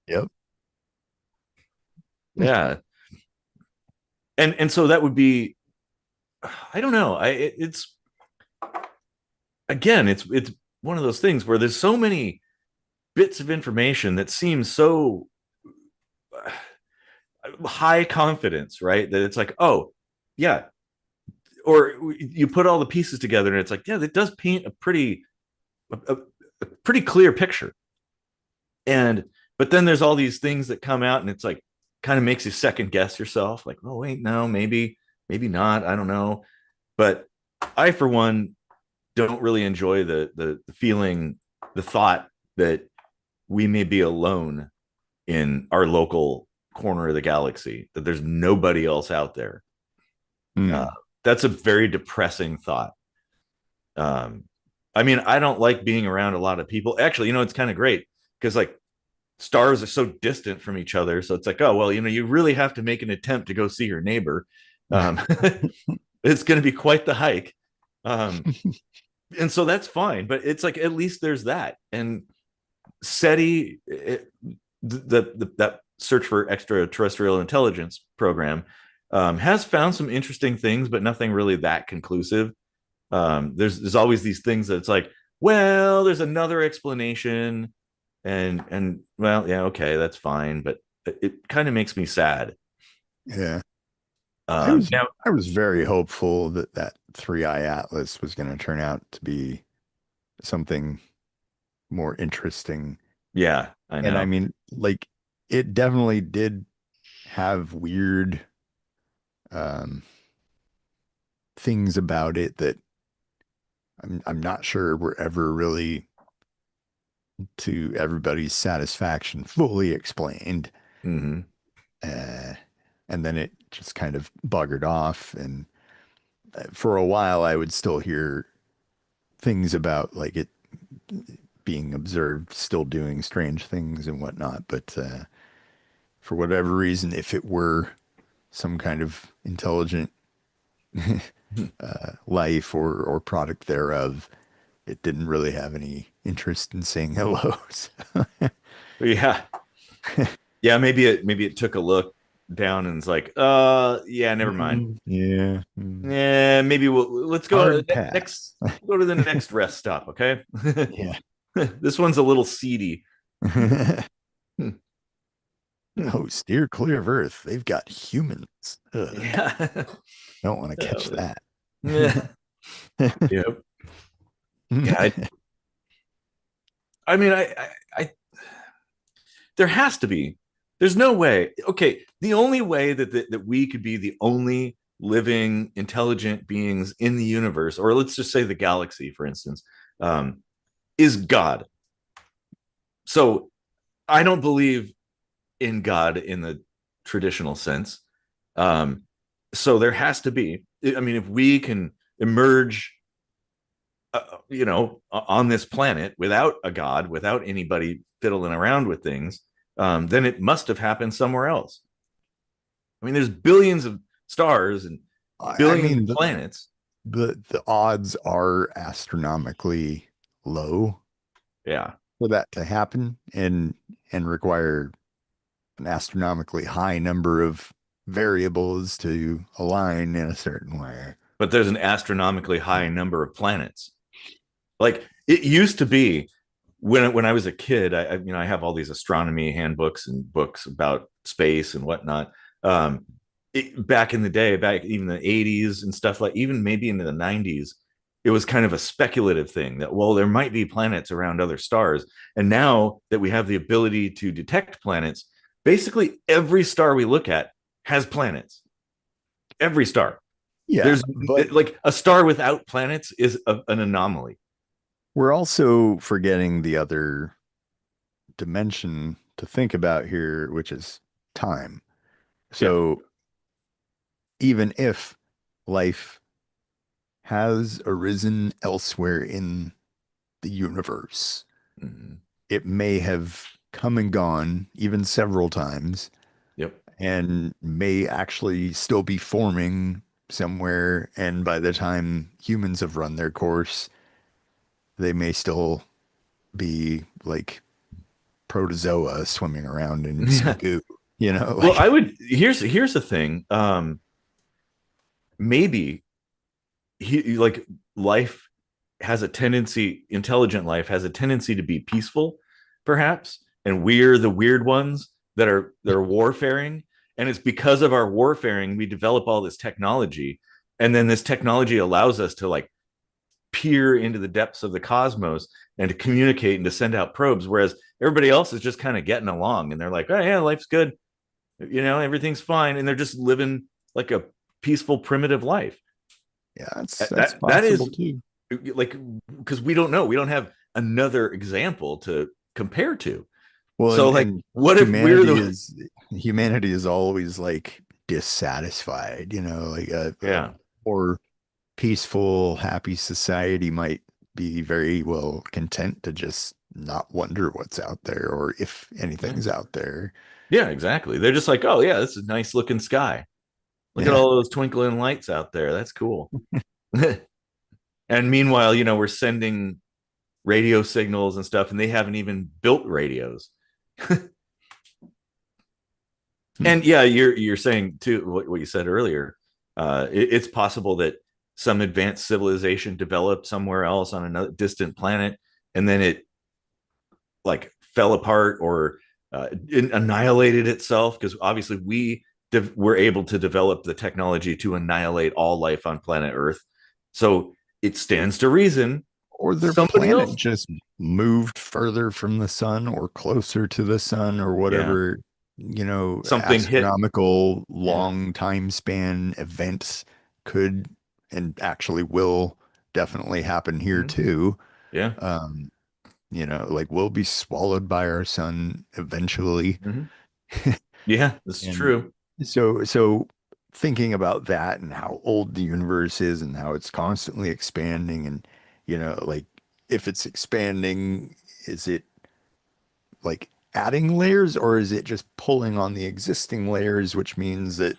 Yep. Yeah. And so that would be, I don't know. It's again, it's one of those things where there's so many bits of information that seem so high confidence, right? That it's like, oh, yeah. Or you put all the pieces together and it's like, yeah, that does paint a pretty clear picture. And but then there's all these things that come out and it's like kind of makes you second guess yourself, like, oh wait, no, maybe not. I don't know. But I, for one, don't really enjoy the feeling, the thought that we may be alone in our local corner of the galaxy, that there's nobody else out there. Uh, Mm. that's a very depressing thought. Um, I mean, I don't like being around a lot of people. Actually, it's kind of great because like stars are so distant from each other. So it's like, oh, well, you really have to make an attempt to go see your neighbor. Um, it's going to be quite the hike. Um, and so that's fine. But it's like, at least there's that. And SETI, that search for extraterrestrial intelligence program, has found some interesting things, but nothing really that conclusive. There's always these things that it's like, well, there's another explanation, and well, yeah, okay, that's fine, but it kind of makes me sad. Yeah. I was Now, I was very hopeful that that three-eye atlas was going to turn out to be something more interesting. yeah, I And I know. mean, like, it definitely did have weird um things about it that I'm not sure were ever really to everybody's satisfaction fully explained. Hmm. Uh, and then it just kind of buggered off. And for a while, I would still hear things about like it being observed, still doing strange things and whatnot. But for whatever reason, if it were some kind of intelligent life or product thereof, it didn't really have any interest in saying hello. Yeah, yeah, maybe it took a look down and it's like, yeah, never mind. Yeah. Yeah, maybe let's go Hard next. pass. Go to the next rest stop, okay? Yeah. This one's a little seedy. Oh, steer clear of Earth. They've got humans. Ugh, Yeah. don't want to catch Uh, that. yeah. Yep. Yeah. I mean, I, there has to be. There's no way. Okay, the only way that we could be the only living intelligent beings in the universe, or let's just say the galaxy, for instance, um, is God. So I don't believe in God in the traditional sense. Um, so there has to be. I mean, if we can emerge, on this planet without a god, without anybody fiddling around with things, then it must have happened somewhere else. I mean, there's billions of stars and I billions mean, of planets. the odds are astronomically low Yeah. for that to happen and require an astronomically high number of variables to align in a certain way. but there's an astronomically high number of planets. Like it used to be when I was a kid. I have all these astronomy handbooks and books about space and whatnot. Back in the day, back even the 80s and stuff, like even maybe into the 90s, it was kind of a speculative thing that, well, there might be planets around other stars. And now that we have the ability to detect planets, basically every star we look at has planets. Every star. Yeah, There's but like a star without planets is an anomaly. we're also forgetting the other dimension to think about here, which is time. Yeah. So even if life has arisen elsewhere in the universe, Mhm. it may have come and gone even several times Yep. and may actually still be forming somewhere. And by the time humans have run their course, they may still be like protozoa swimming around in some Yeah. goo, you know, Well, I like, would here's the thing. Maybe like life has a tendency, intelligent life has a tendency to be peaceful, perhaps, and we're the weird ones that are warfaring. And it's because of our warfaring we develop all this technology, and then this technology allows us to like peer into the depths of the cosmos and to communicate and to send out probes, whereas everybody else is just kind of getting along and they're like, oh yeah, life's good, everything's fine, and they're just living like a peaceful primitive life. yeah, that's That possible is too. like, because we don't have another example to compare to. Well, So like, and what if we're humanity the is humanity is always like dissatisfied, like a yeah. more peaceful, happy society might be very well content to just not wonder what's out there or if Yeah, anything's out there. yeah, exactly. They're just like, oh yeah, this is a nice looking sky, look at Yeah. all those twinkling lights out there, that's cool. And meanwhile, we're sending radio signals and stuff, and they haven't even built radios. Hmm. And yeah, you're saying too what you said earlier. It's possible that some advanced civilization developed somewhere else on another distant planet, and then it like fell apart or annihilated itself, because obviously were able to develop the technology to annihilate all life on planet Earth. So it stands to reason Or their somebody planet else. just moved further from the sun or closer to the sun or Yeah, whatever, something hit. astronomical Yeah. long time span events could and actually will definitely happen here Mhm. too. Yeah. Um, like we'll be swallowed by our sun eventually. Mhm. Yeah, that's And true. so thinking about that and how old the universe is and how it's constantly expanding and like if it's expanding, is it like adding layers or is it just pulling on the existing layers, which means that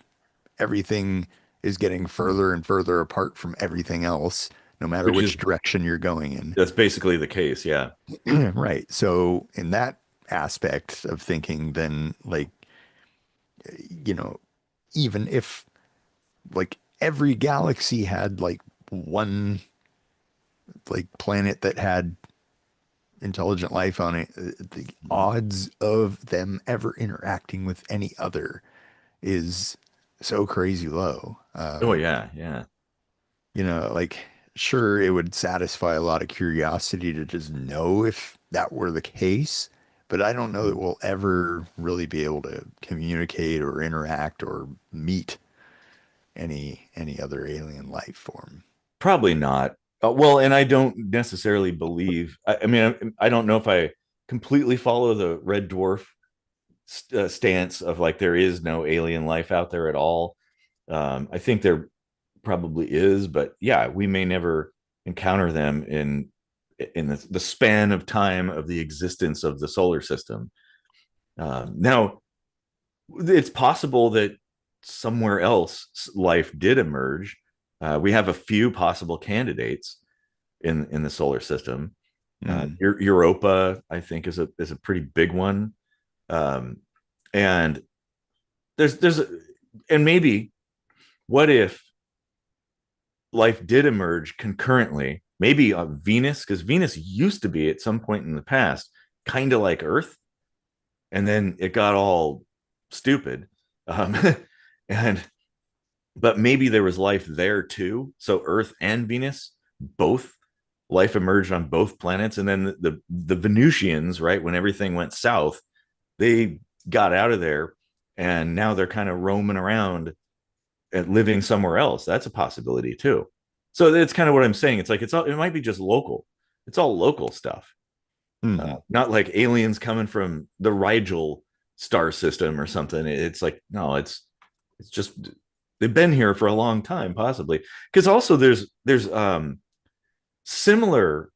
everything is getting further and further apart from everything else, no matter Which is which direction you're going in. That's basically the case. Yeah. Right. So in that aspect of thinking, then like, you know, even if like every galaxy had like one like planet that had intelligent life on it, the odds of them ever interacting with any other is so crazy low. Oh yeah, yeah. Like sure it would satisfy a lot of curiosity to just know if that were the case, but I don't know that we'll ever really be able to communicate or interact or meet any other alien life form. Probably not. Well, and I don't necessarily believe. I mean, I don't know if I completely follow the red dwarf stance of like there is no alien life out there at all. I think there probably is, but yeah, we may never encounter them in the span of time of the existence of the solar system. Now, it's possible that somewhere else life did emerge. We have a few possible candidates in the solar system. Mm. Europa, I think, is a pretty big one. Um, and there's and maybe what if life did emerge concurrently, maybe on Venus, because Venus used to be at some point in the past kind of like Earth, and then it got all stupid. Um, and but maybe there was life there too. So Earth and Venus, both life emerged on both planets, and then the Venusians, right, when everything went south, they got out of there, and now they're kind of roaming around and living somewhere else. That's a possibility too. So it's kind of what I'm saying. It's like it might be just local. It's all local stuff, Hmm. not like aliens coming from the Rigel star system or something. It's like no, it's just they've been here for a long time, possibly. Because also there's similar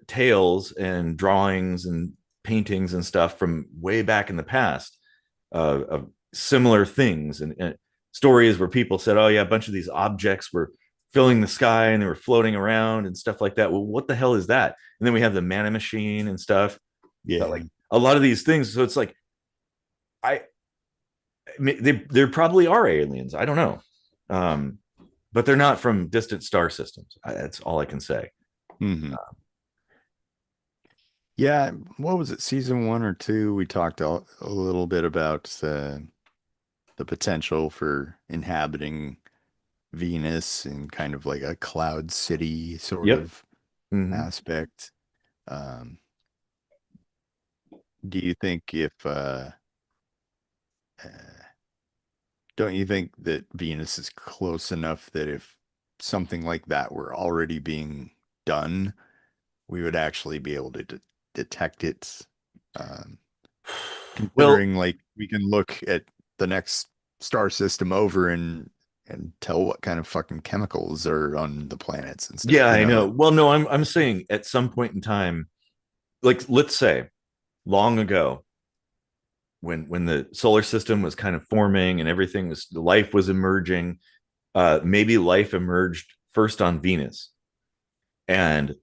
tales and drawings and paintings and stuff from way back in the past of similar things and stories where people said, "Oh yeah, a bunch of these objects were filling the sky and they were floating around and stuff like that." Well, what the hell is that? And then we have the mana machine and stuff. But Yeah. like a lot of these things, so it's like I there probably are aliens. I don't know, um, but they're not from distant star systems. That's all I can say. Hmm. Yeah. What was it? Season one or two? We talked a little bit about the potential for inhabiting Venus in kind of like a cloud city sort Yep. of Mm-hmm. aspect. Um, do you think if uh, don't you think that Venus is close enough that if something like that were already being done, we would actually be able to de detect it? Um, Well, considering like we can look at the next star system over and tell what kind of fucking chemicals are on the planets and stuff, yeah, you I know? know. Well, no, I'm saying at some point in time, like let's say long ago, when the solar system was kind of forming and everything was life was emerging, maybe life emerged first on Venus, and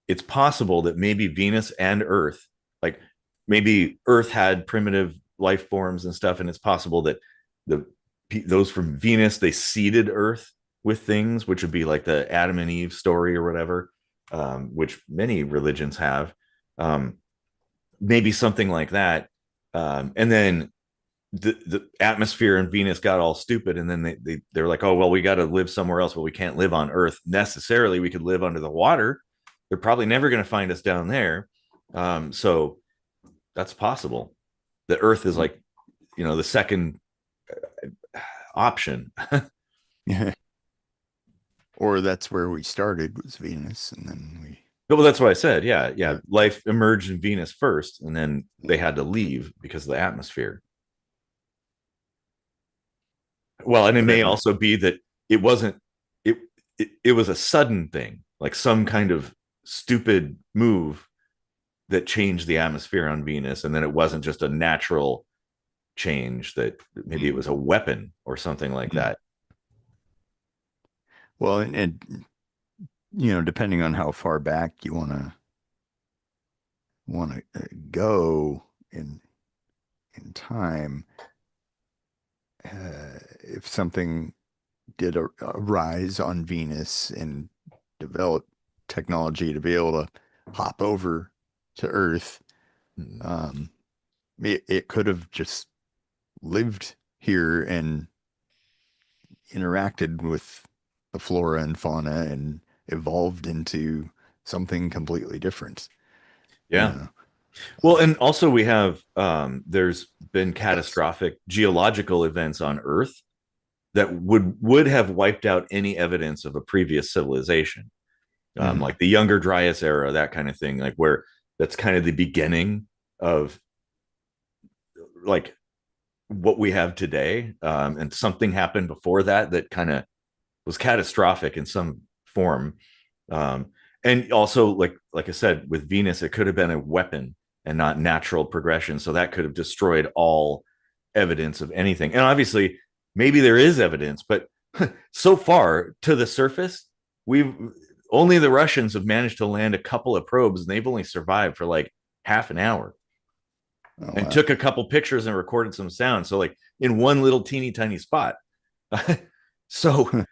it's possible that maybe Venus and Earth, like maybe Earth had primitive life forms and stuff, and it's possible that the those from Venus they seeded Earth with things, which would be like the Adam and Eve story or whatever, which many religions have. Um, Maybe something like that, and then the atmosphere in Venus got all stupid, and then they're like, oh well, we got to live somewhere else, but we can't live on Earth necessarily. We could live under the water. They're probably never going to find us down there, so that's possible. The Earth is like the second option. Yeah. Or that's where we started was Venus, and then we, Well, that's what I said. Yeah, yeah. yeah, Life emerged in Venus first, and then they had to leave because of the atmosphere. Well, and it but may also be that it wasn't it, it was a sudden thing, like some kind of stupid move that changed the atmosphere on Venus, and then it wasn't just a natural change, that maybe it was a weapon or something like mm. that. Well, and depending on how far back you want to go in time, if something did arise on Venus and develop technology to be able to hop over to Earth, Mm. um, it could have just lived here and interacted with the flora and fauna and evolved into something completely different, you Yeah. know. Well, and also we have there's been catastrophic geological events on Earth that would have wiped out any evidence of a previous civilization, Mhm. like the Younger Dryas era, that kind of thing, like where that's kind of the beginning of like what we have today. And something happened before that that kind of was catastrophic in some form. Um, and also, like I said, with Venus, it could have been a weapon and not natural progression. So that could have destroyed all evidence of anything. And obviously, maybe there is evidence, but so far to the surface, we've only the Russians have managed to land a couple of probes, and they've only survived for like half an hour Oh and wow. took a couple pictures and recorded some sound. So like in one little teeny tiny spot. So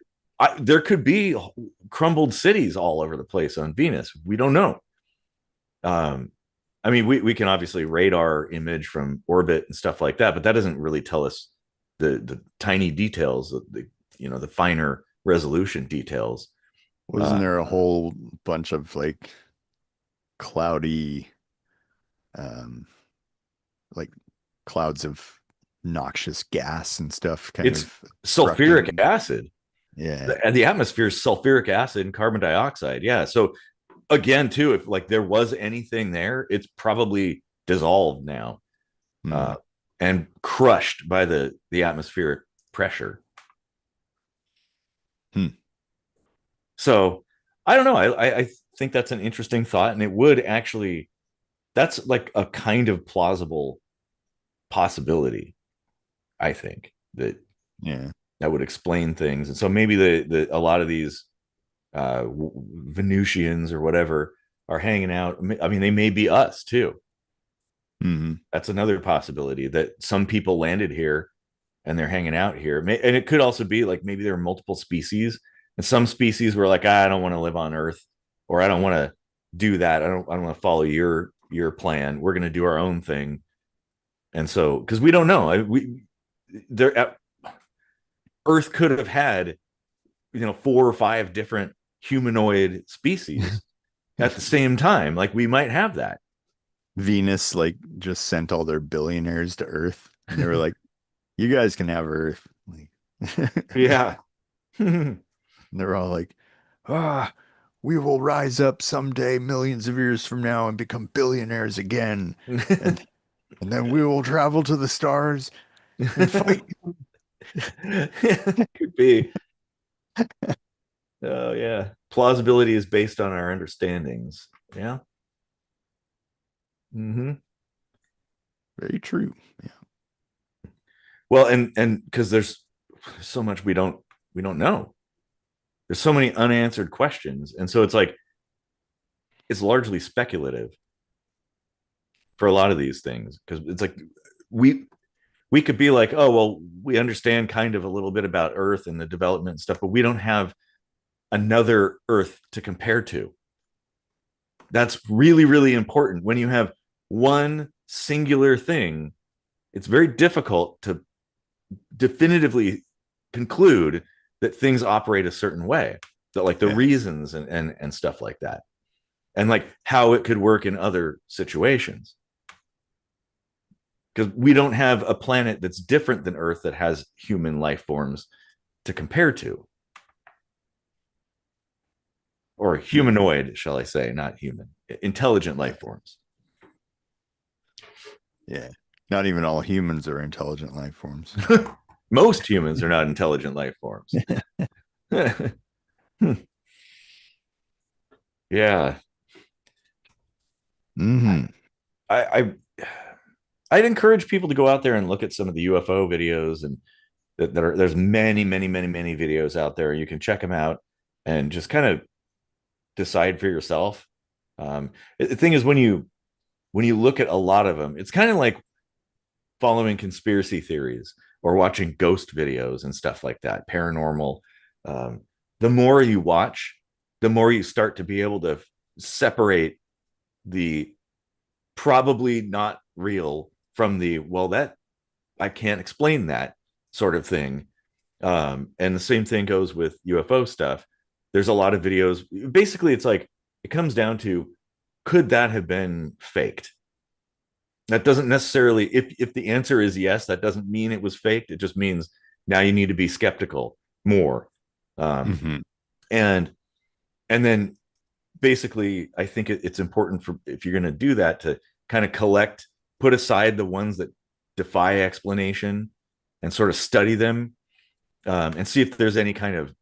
There could be crumbled cities all over the place on Venus. We don't know. I mean, we can obviously radar image from orbit and stuff like that, but that doesn't really tell us the tiny details, the finer resolution details. Wasn't there a whole bunch of like cloudy, um, like clouds of noxious gas and stuff kind It's of sulfuric obstructing? acid. Yeah. And the atmosphere is sulfuric acid and carbon dioxide. Yeah. So again, too, if like there was anything there, it's probably dissolved now, Hmm. and crushed by the atmospheric pressure. Hmm. So I don't know. I think that's an interesting thought, and it would actually, that's like a kind of plausible possibility. I think that Yeah. that would explain things, and so maybe the a lot of these Venusians or whatever are hanging out. I mean, they may be us too. Hmm. That's another possibility, that some people landed here and they're hanging out here. And it could also be like maybe there are multiple species, and some species were like, I don't want to live on Earth, or I don't want to do that. I don't want to follow your plan. We're going to do our own thing. And so, because we don't know, we there Earth could have had 4 or 5 different humanoid species at the same time. Like we might have that. Venus like just sent all their billionaires to Earth, and they were like, "You guys can have Earth." Like, Yeah. and they're all like, "Ah, we will rise up someday, millions of years from now, and become billionaires again, and and then we will travel to the stars and fight." Could be. Oh yeah. Plausibility is based on our understandings. Yeah. Mm-hmm. Very true. Yeah. Well, and because there's so much we don't know. There's so many unanswered questions, and so it's like it's largely speculative for a lot of these things, because it's like we we could be like, oh well, we understand kind of a little bit about Earth and the development and stuff, but we don't have another Earth to compare to. That's really, really important. When you have one singular thing, it's very difficult to definitively conclude that things operate a certain way, that like the Yeah. reasons and stuff like that, and like how it could work in other situations. Because we don't have a planet that's different than Earth that has human life forms to compare to, or humanoid, shall I say, not human, intelligent life forms. Yeah. Not even all humans are intelligent life forms. Most humans are not intelligent life forms. Yeah. Hmm. I I'd encourage people to go out there and look at some of the UFO videos, and that are, there's many, many, many, many videos out there. You can check them out and just kind of decide for yourself. The thing is, when you look at a lot of them, it's kind of like following conspiracy theories or watching ghost videos and stuff like that, paranormal. Um, the more you watch, the more you start to be able to separate the probably not real from the, well, that I can't explain that sort of thing. And the same thing goes with UFO stuff. There's a lot of videos. Basically, it's like it comes down to, could that have been faked? That doesn't necessarily, if the answer is yes, that doesn't mean it was faked. It just means now you need to be skeptical more. Um, Hmm. and and then basically, I think it's important, for if you're going to do that, to kind of put aside the ones that defy explanation and sort of study them, and see if there's any kind of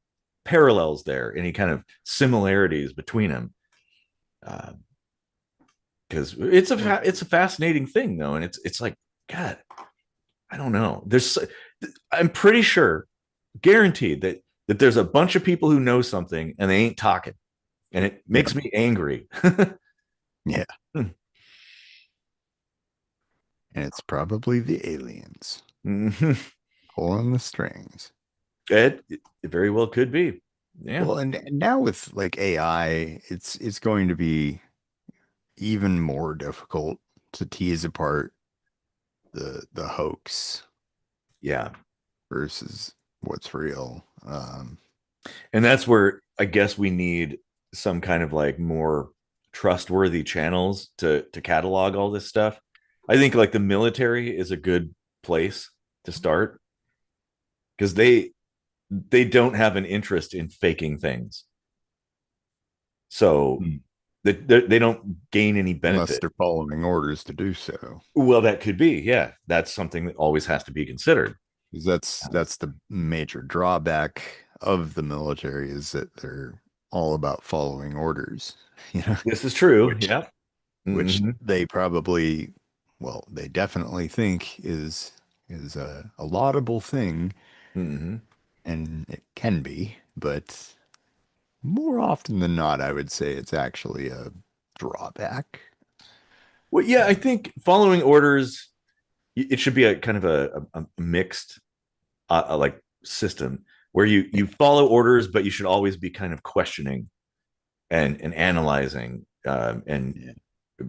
parallels there, any kind of similarities between them. Because it's a fascinating thing though, and it's like, God, I don't know. I'm pretty sure, guaranteed, that there's a bunch of people who know something and they ain't talking, and it Yeah. makes me angry. Yeah. And it's probably the aliens it, pulling the strings. it very well could be. Yeah. Well, and now with like AI, it's going to be even more difficult to tease apart the hoax Yeah. versus what's real. And that's where I guess we need some kind of like more trustworthy channels to catalog all this stuff. I think like the military is a good place to start because they don't have an interest in faking things. So Hmm. they don't gain any Unless benefit. they're following orders to do so. Well, that could be, yeah. That's something that always has to be considered. 'Cause that's the major drawback of the military is that they're all about following orders, you know, This is true. which Yeah. which Mm-hmm. they probably, well, they definitely think is a laudable thing, Mm-hmm. and it can be, but more often than not, I would say it's actually a drawback. Well, yeah, I think following orders, it should be a kind of a mixed like system where you follow orders, but you should always be kind of questioning and analyzing and Yeah.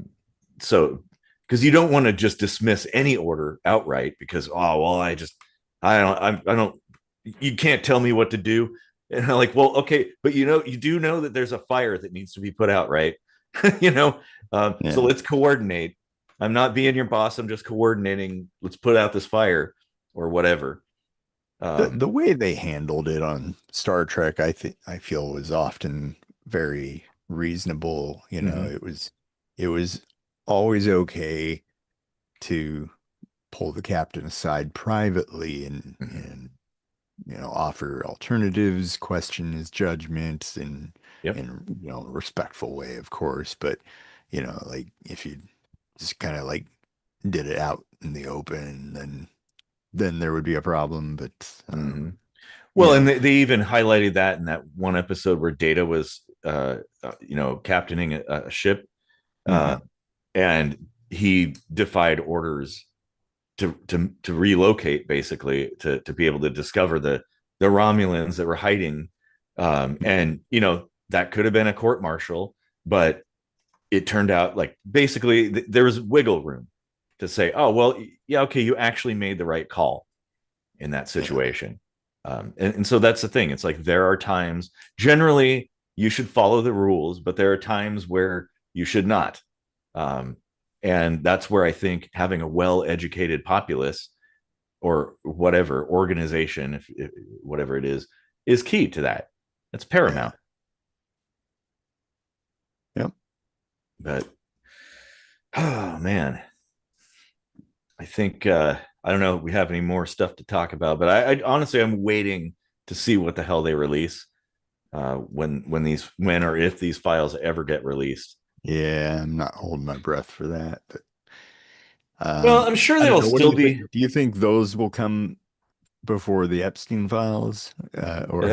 so because you don't want to just dismiss any order outright because oh well I don't you can't tell me what to do and I'm like well okay but you do know that there's a fire that needs to be put out right you know so Yeah. let's coordinate. I'm not being your boss, I'm just coordinating. Let's put out this fire or whatever. The um way they handled it on Star Trek, I feel was often very reasonable. You know, mhm, it was always okay to pull the captain aside privately mhm. and offer alternatives, question his judgment Yep. in a respectful way, of course. But like if you just kind of like did it out in the open, then there would be a problem. But Mhm. you Well, and know, they even highlighted that in that one episode where Data was, captaining a ship, uh, mhm, and he defied orders to relocate, basically to be able to discover the Romulans that were hiding, and that could have been a court martial, but it turned out like basically there was wiggle room to say, oh well, yeah, okay, you actually made the right call in that yeah, situation. And so that's the thing. It's like there are times, generally, you should follow the rules, but there are times where you should not. Um, and that's where I think having a well educated populace or whatever organization, if whatever it is key to that. That's yeah, paramount. yep, But oh man, I think I don't know if we have any more stuff to talk about, but I honestly I'm waiting to see what the hell they release when or if these files ever get released. yeah. I'm not holding my breath for that, but Well, I'm sure I don't they'll know. What do still you think? be. Do you think those will come before the Epstein files, or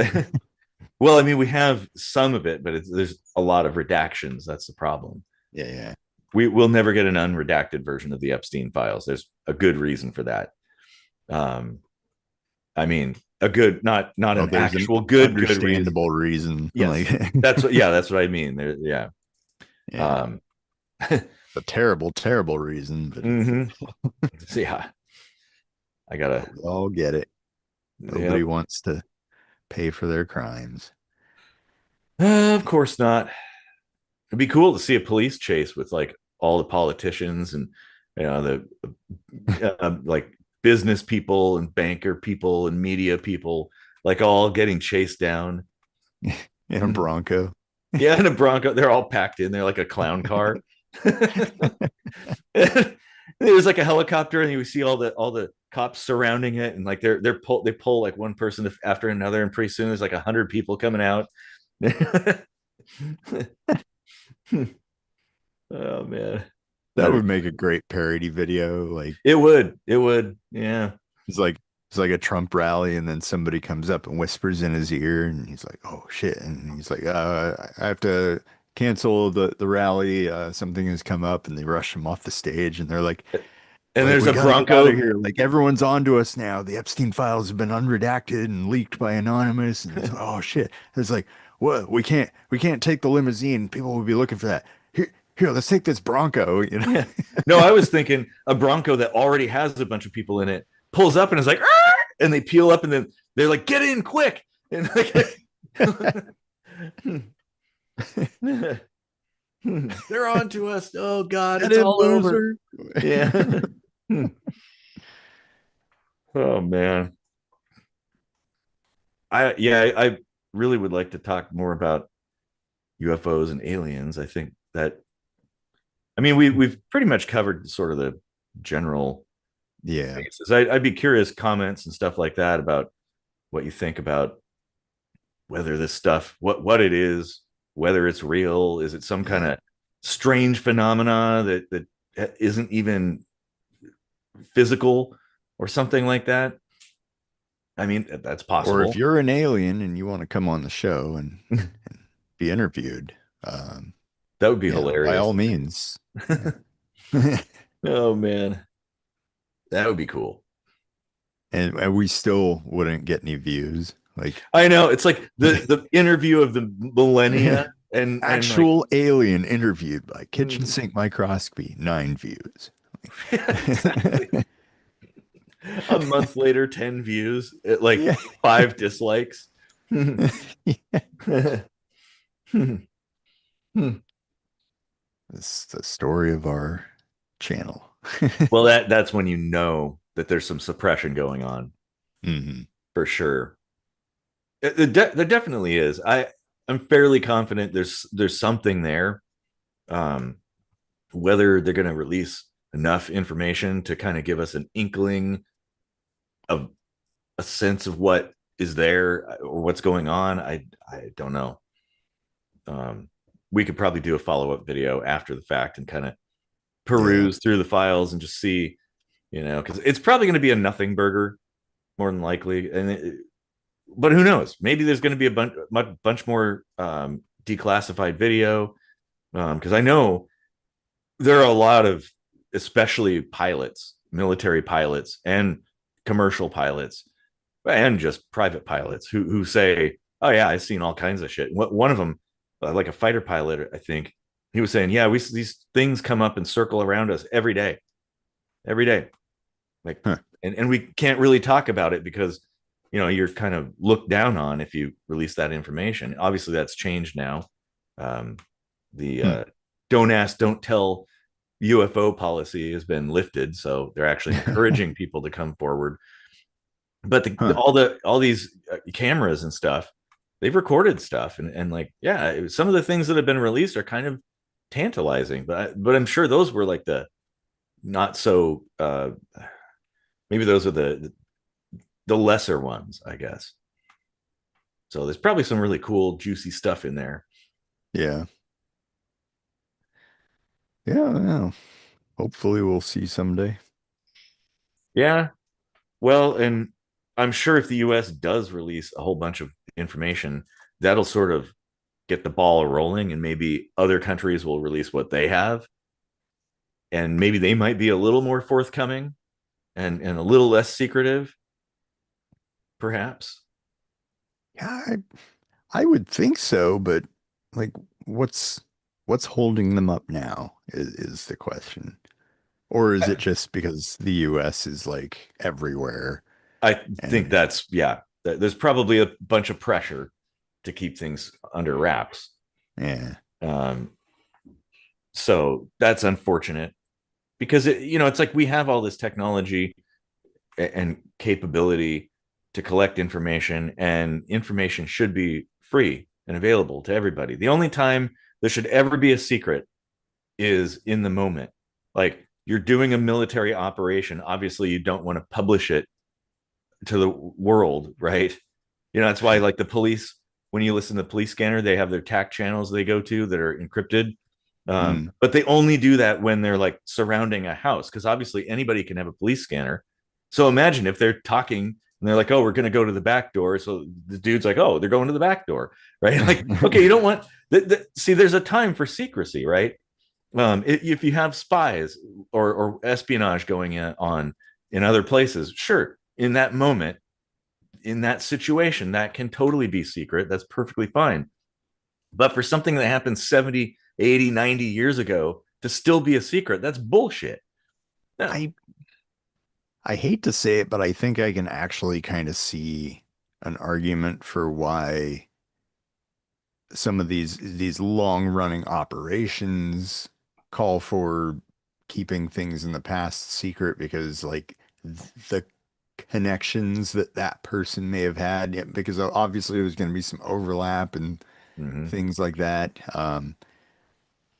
Well, I mean, we have some of it, but there's a lot of redactions. That's the problem. yeah, yeah. We will never get an unredacted version of the Epstein files. There's a good reason for that. Um, I mean, a good, not Oh, an there's an actual good reason. understandable reason. Yes, Like, that's what I mean. There, yeah. yeah, Um, a terrible, terrible reason, but mhm. So yeah, I gotta. we all get it. Nobody Yep. wants to pay for their crimes. Of course not. It'd be cool to see a police chase with like all the politicians and the like business people and banker people and media people like all getting chased down. In a Bronco. Yeah, in a Bronco, they're all packed in. They're like a clown car. There's like a helicopter, and you see all the cops surrounding it, and like they pull like one person after another, and pretty soon there's like 100 people coming out. Oh man, That that would make a great parody video. Like it would, yeah. it's like it's like a Trump rally, and then somebody comes up and whispers in his ear, and he's like, "Oh shit!" And he's like, I have to cancel the rally. Something has come up," and they rush him off the stage, and they're like, And Like, there's we a gotta get out Bronco. of here. Like, everyone's onto us now. The Epstein files have been unredacted and leaked by Anonymous. And oh shit. It's like, what? We can't take the limousine. People will be looking for that. Here, let's take this Bronco, you know. Yeah. No, I was thinking a Bronco that already has a bunch of people in it pulls up and is like, "Arr!" And they peel up and then they're like, get in quick. And like, they're on to us. Oh God, Get it's in, all over. loser. Yeah. Oh man. I really would like to talk more about UFOs and aliens. I think that I mean we've pretty much covered sort of the general Yeah. basis. I'd be curious comments and stuff like that about what you think about whether this stuff, what it is, whether it's real, is it some kind Yeah. of strange phenomena that isn't even physical or something like that. I mean, that's Or if possible. you're an alien and you want to come on the show and be interviewed, um, That would be by hilarious. all means. Yeah. Oh man, that would be cool. And we still wouldn't get any views. Like, I know it's like the interview of the millennia and like actual alien interviewed by Kitchen mm, Sink Microscopy, 9 views. exactly. A month later, 10 views, like Yeah. 5 dislikes. It's the story of our channel. Well, that's when you know that there's some suppression going on Hmm. for sure. There definitely is. I'm fairly confident there's something there. Um, whether they're going to release enough information to kind of give us an inkling of a sense of what is there or what's going on, I don't know. We could probably do a follow-up video after the fact and kind of Yeah. peruse through the files and just see, because it's probably going to be a nothing burger more than likely. But who knows? Maybe there's going to be a bunch more declassified video, because I know there are a lot of, especially pilots, military pilots, and commercial pilots, and just private pilots who say, "Oh yeah, I've seen all kinds of shit." One of them, like a fighter pilot, I think, he was saying, "Yeah, these things come up and circle around us every day, like, Huh. and we can't really talk about it because." You're kind of looked down on if you release that information. Obviously, that's changed now. The Hmm. don't ask, don't tell UFO policy has been lifted, so they're actually encouraging people to come forward. But Huh. all these cameras and stuff, they've recorded stuff, and like, yeah, some of the things that have been released are kind of tantalizing. But I'm sure those were like the not so. Maybe those are the lesser ones, I guess. So there's probably some really cool, juicy stuff in there. Yeah. Yeah. Yeah. Hopefully we'll see someday. Yeah. Well, and I'm sure if the US does release a whole bunch of information, that'll sort of get the ball rolling, and maybe other countries will release what they have. And maybe they might be a little more forthcoming and a little less secretive, perhaps. Yeah, I would think so, but like what's what's holding them up now is the question. Or is it just because the US is like everywhere I think and that's, yeah, there's probably a bunch of pressure to keep things under wraps. yeah. Um, so that's unfortunate because it's like we have all this technology and capability to collect information, and information should be free and available to everybody. The only time there should ever be a secret is in the moment. Like, you're doing a military operation, obviously you don't want to publish it to the world, right? That's why, like, the police, when you listen to the police scanner, they have their TAC channels they go to that are encrypted. Mm, But they only do that when they're like surrounding a house, because obviously anybody can have a police scanner. So imagine if they're talking and they're like, "Oh, we're going to go to the back door." So the dude's like, "Oh, they're going to the back door," right? Like, okay, you don't want see, there's a time for secrecy, right? If you have spies or espionage going on in other places, sure, in that moment, in that situation, that can totally be secret. That's perfectly fine. But for something that happened 70, 80, 90 years ago to still be a secret, that's bullshit. No. I I hate to say it, but I think I can actually kind of see an argument for why some of these long-running operations call for keeping things in the past secret because like the connections that that person may have had, yeah, because obviously there's going to be some overlap and Mm-hmm. things like that.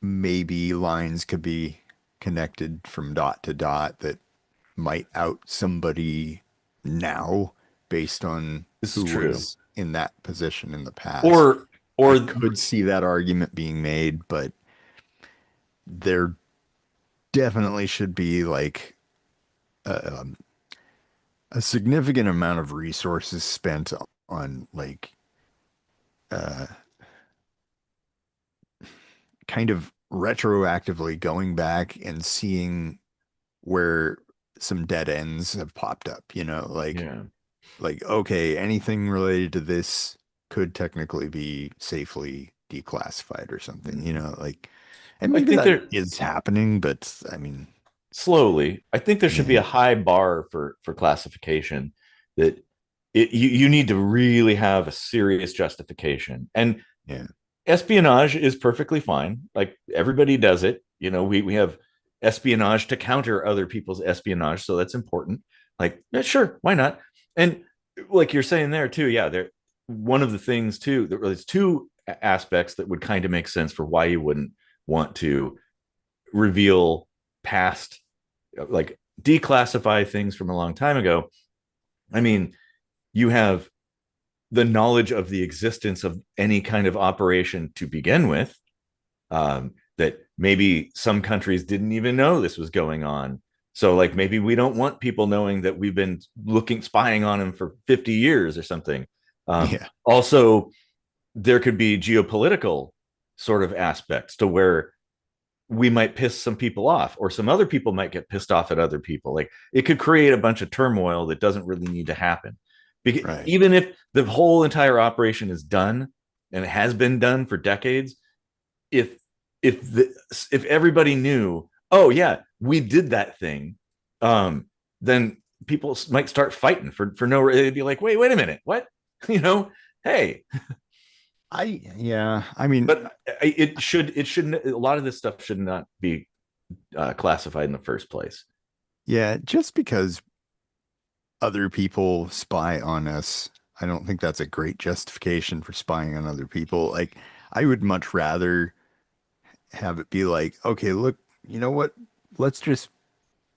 Maybe lines could be connected from dot to dot that might out somebody now based on This is who true. was in that position in the past. Or I or could see that argument being made, but there definitely should be like a, a significant amount of resources spent on like uh, kind of retroactively going back and seeing where some dead ends have popped up, yeah. like okay, anything related to this could technically be safely declassified or something, like and I maybe think that there is happening, but I mean, slowly. I think there should be yeah, a high bar for classification that you need to really have a serious justification. And yeah, espionage is perfectly fine. Like everybody does it. We have espionage to counter other people's espionage, so that's important. Like, yeah, sure, why not? And like you're saying there too, yeah, there one of the things too, there's two aspects that would kind of make sense for why you wouldn't want to reveal past, like declassify things from a long time ago. I mean, you have the knowledge of the existence of any kind of operation to begin with, that maybe some countries didn't even know this was going on. So, like, maybe we don't want people knowing that we've been spying on them for 50 years or something. yeah, Also, there could be geopolitical sort of aspects to where we might piss some people off, or some other people might get pissed off at other people. Like, it could create a bunch of turmoil that doesn't really need to happen. Because right, even if the whole entire operation is done and it has been done for decades, if if everybody knew, oh yeah, we did that thing, then people might start fighting for no reason. They'd be like, wait a minute, what? you know hey. yeah, I mean, But it shouldn't, a lot of this stuff should not be classified in the first place. yeah, just because other people spy on us, I don't think that's a great justification for spying on other people. Like, I would much rather have it be like, okay, look, you know what? Let's just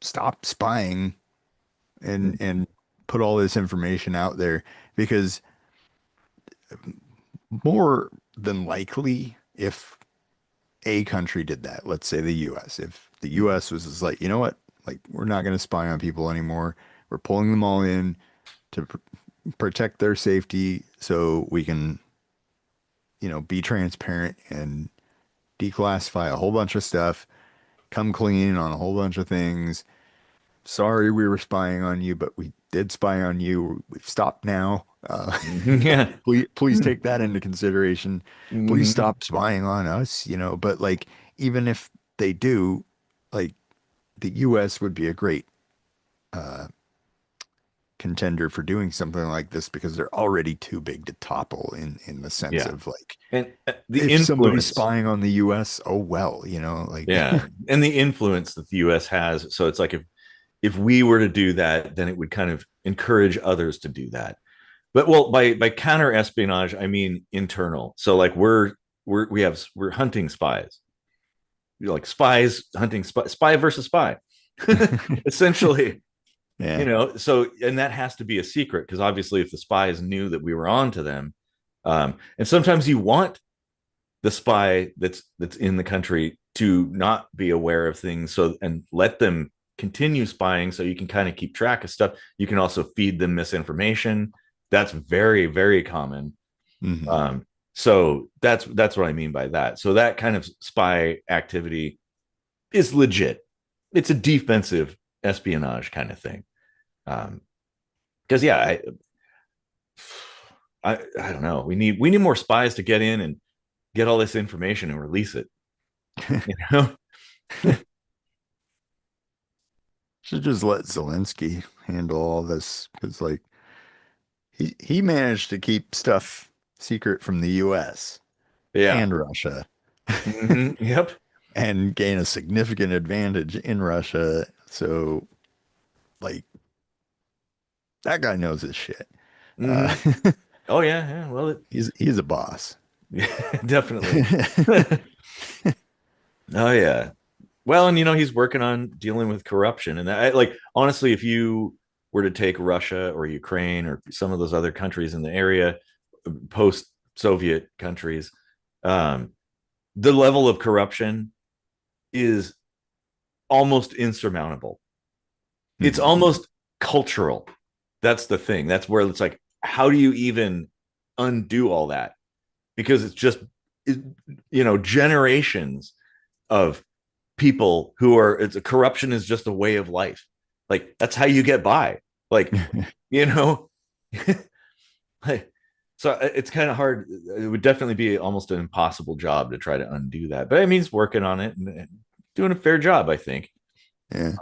stop spying and put all this information out there because more than likely, if a country did that, let's say the US, if the US was just like, you know what? Like, we're not going to spy on people anymore. We're pulling them all in to protect their safety so we can, be transparent and declassify a whole bunch of stuff, come clean on a whole bunch of things. Sorry we were spying on you, but we did spy on you. We've stopped now. Yeah. Please take that into consideration. Please Mm-hmm. stop spying on us, but like even if they do, like the US would be a great uh contender for doing something like this because they're already too big to topple in the sense Yeah. of like And the if somebody's influence. spying on the US, oh well, like Yeah. And the influence that the US has. So it's like, if we were to do that, then it would kind of encourage others to do that. But well, by counter espionage, I mean internal. So like we're hunting spies. You're like spies hunting spy versus spy. Essentially, yeah, so, and that has to be a secret, because obviously if the spies knew that we were on to them, and sometimes you want the spy that's in the country to not be aware of things, so, and let them continue spying so you can kind of keep track of stuff. You can also feed them misinformation. That's very, very common. hmm um, so that's what I mean by that. So that kind of spy activity, is legit. It's a defensive espionage kind of thing. Because yeah, I don't know. We need more spies to get in and get all this information and release it. You know? Should just let Zelensky handle all this because, like, he managed to keep stuff secret from the US Yeah. and Russia Yep. and gain a significant advantage in Russia. So, like, that guy knows his shit. Uh, hmm Oh yeah. Yeah. Well, he's a boss. definitely. Oh yeah. Well, and he's working on dealing with corruption, and like honestly, if you were to take Russia or Ukraine or some of those other countries in the area, post-Soviet countries, um, the level of corruption is almost insurmountable. It's Mhm. almost cultural. That's the thing. That's where it's like, how do you even undo all that? Because it's just, generations of people who are, it's a corruption is just a way of life. Like that's how you get by. Like, you know, like, so it's kind of hard. It would definitely be almost an impossible job to try to undo that. But it means working on it and doing a fair job, I think. Yeah.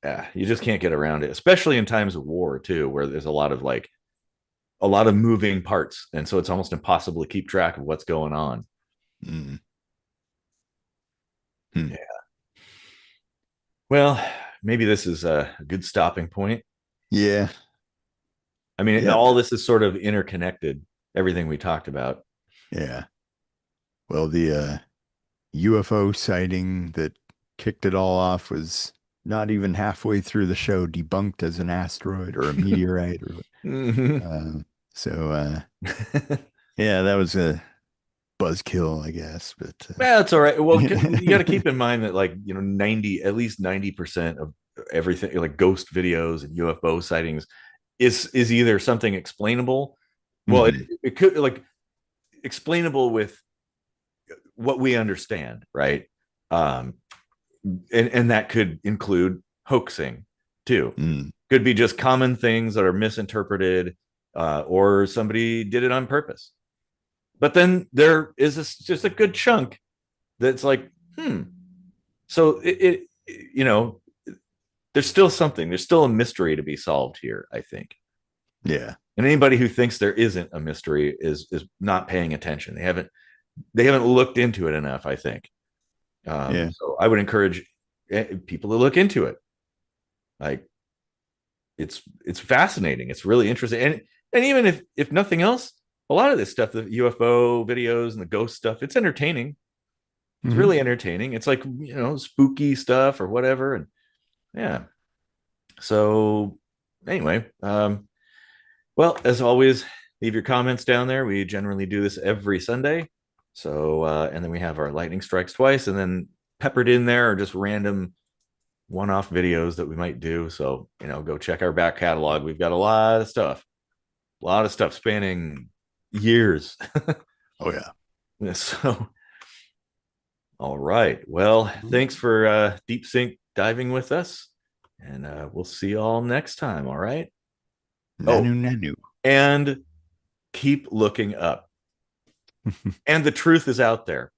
Yeah, you just can't get around it, especially in times of war too, where there's a lot of moving parts, and so it's almost impossible to keep track of what's going on. Mm. Hmm. Yeah. Well, maybe this is a good stopping point. Yeah. I mean, Yep. all this is sort of interconnected, everything we talked about. Yeah. Well, the UFO sighting that kicked it all off was not even halfway through the show debunked as an asteroid or a meteorite or Mm-hmm. uh, so yeah, that was a buzzkill, I guess. But Yeah, that's all right. Well, you got to yeah. keep in mind that like, 90% of everything like ghost videos and UFO sightings is either something explainable. Well, it, Mhm. it could like explainable with what we understand, right? Um, and that could include hoaxing too. Mm. Could be just common things that are misinterpreted, or somebody did it on purpose. But then there is just a good chunk that's like, so there's still something, there's still a mystery to be solved here, I think. Yeah. And anybody who thinks there isn't a mystery is not paying attention. They haven't looked into it enough, I think. Yeah. So I would encourage people to look into it. Like it's fascinating. It's really interesting, and even if nothing else, a lot of this stuff, the UFO videos and the ghost stuff, it's entertaining. It's Hmm. really entertaining. It's like spooky stuff or whatever, and yeah. So anyway, well, as always, leave your comments down there. We generally do this every Sunday. So and then we have our lightning strikes twice, and then peppered in there are just random one-off videos that we might do. So, go check our back catalog. We've got a lot of stuff spanning years. Oh yeah. So, all right. Well, thanks for deep sink diving with us. And we'll see you all next time. All right. Nanu Oh, nanu. and keep looking up. And the truth is out there.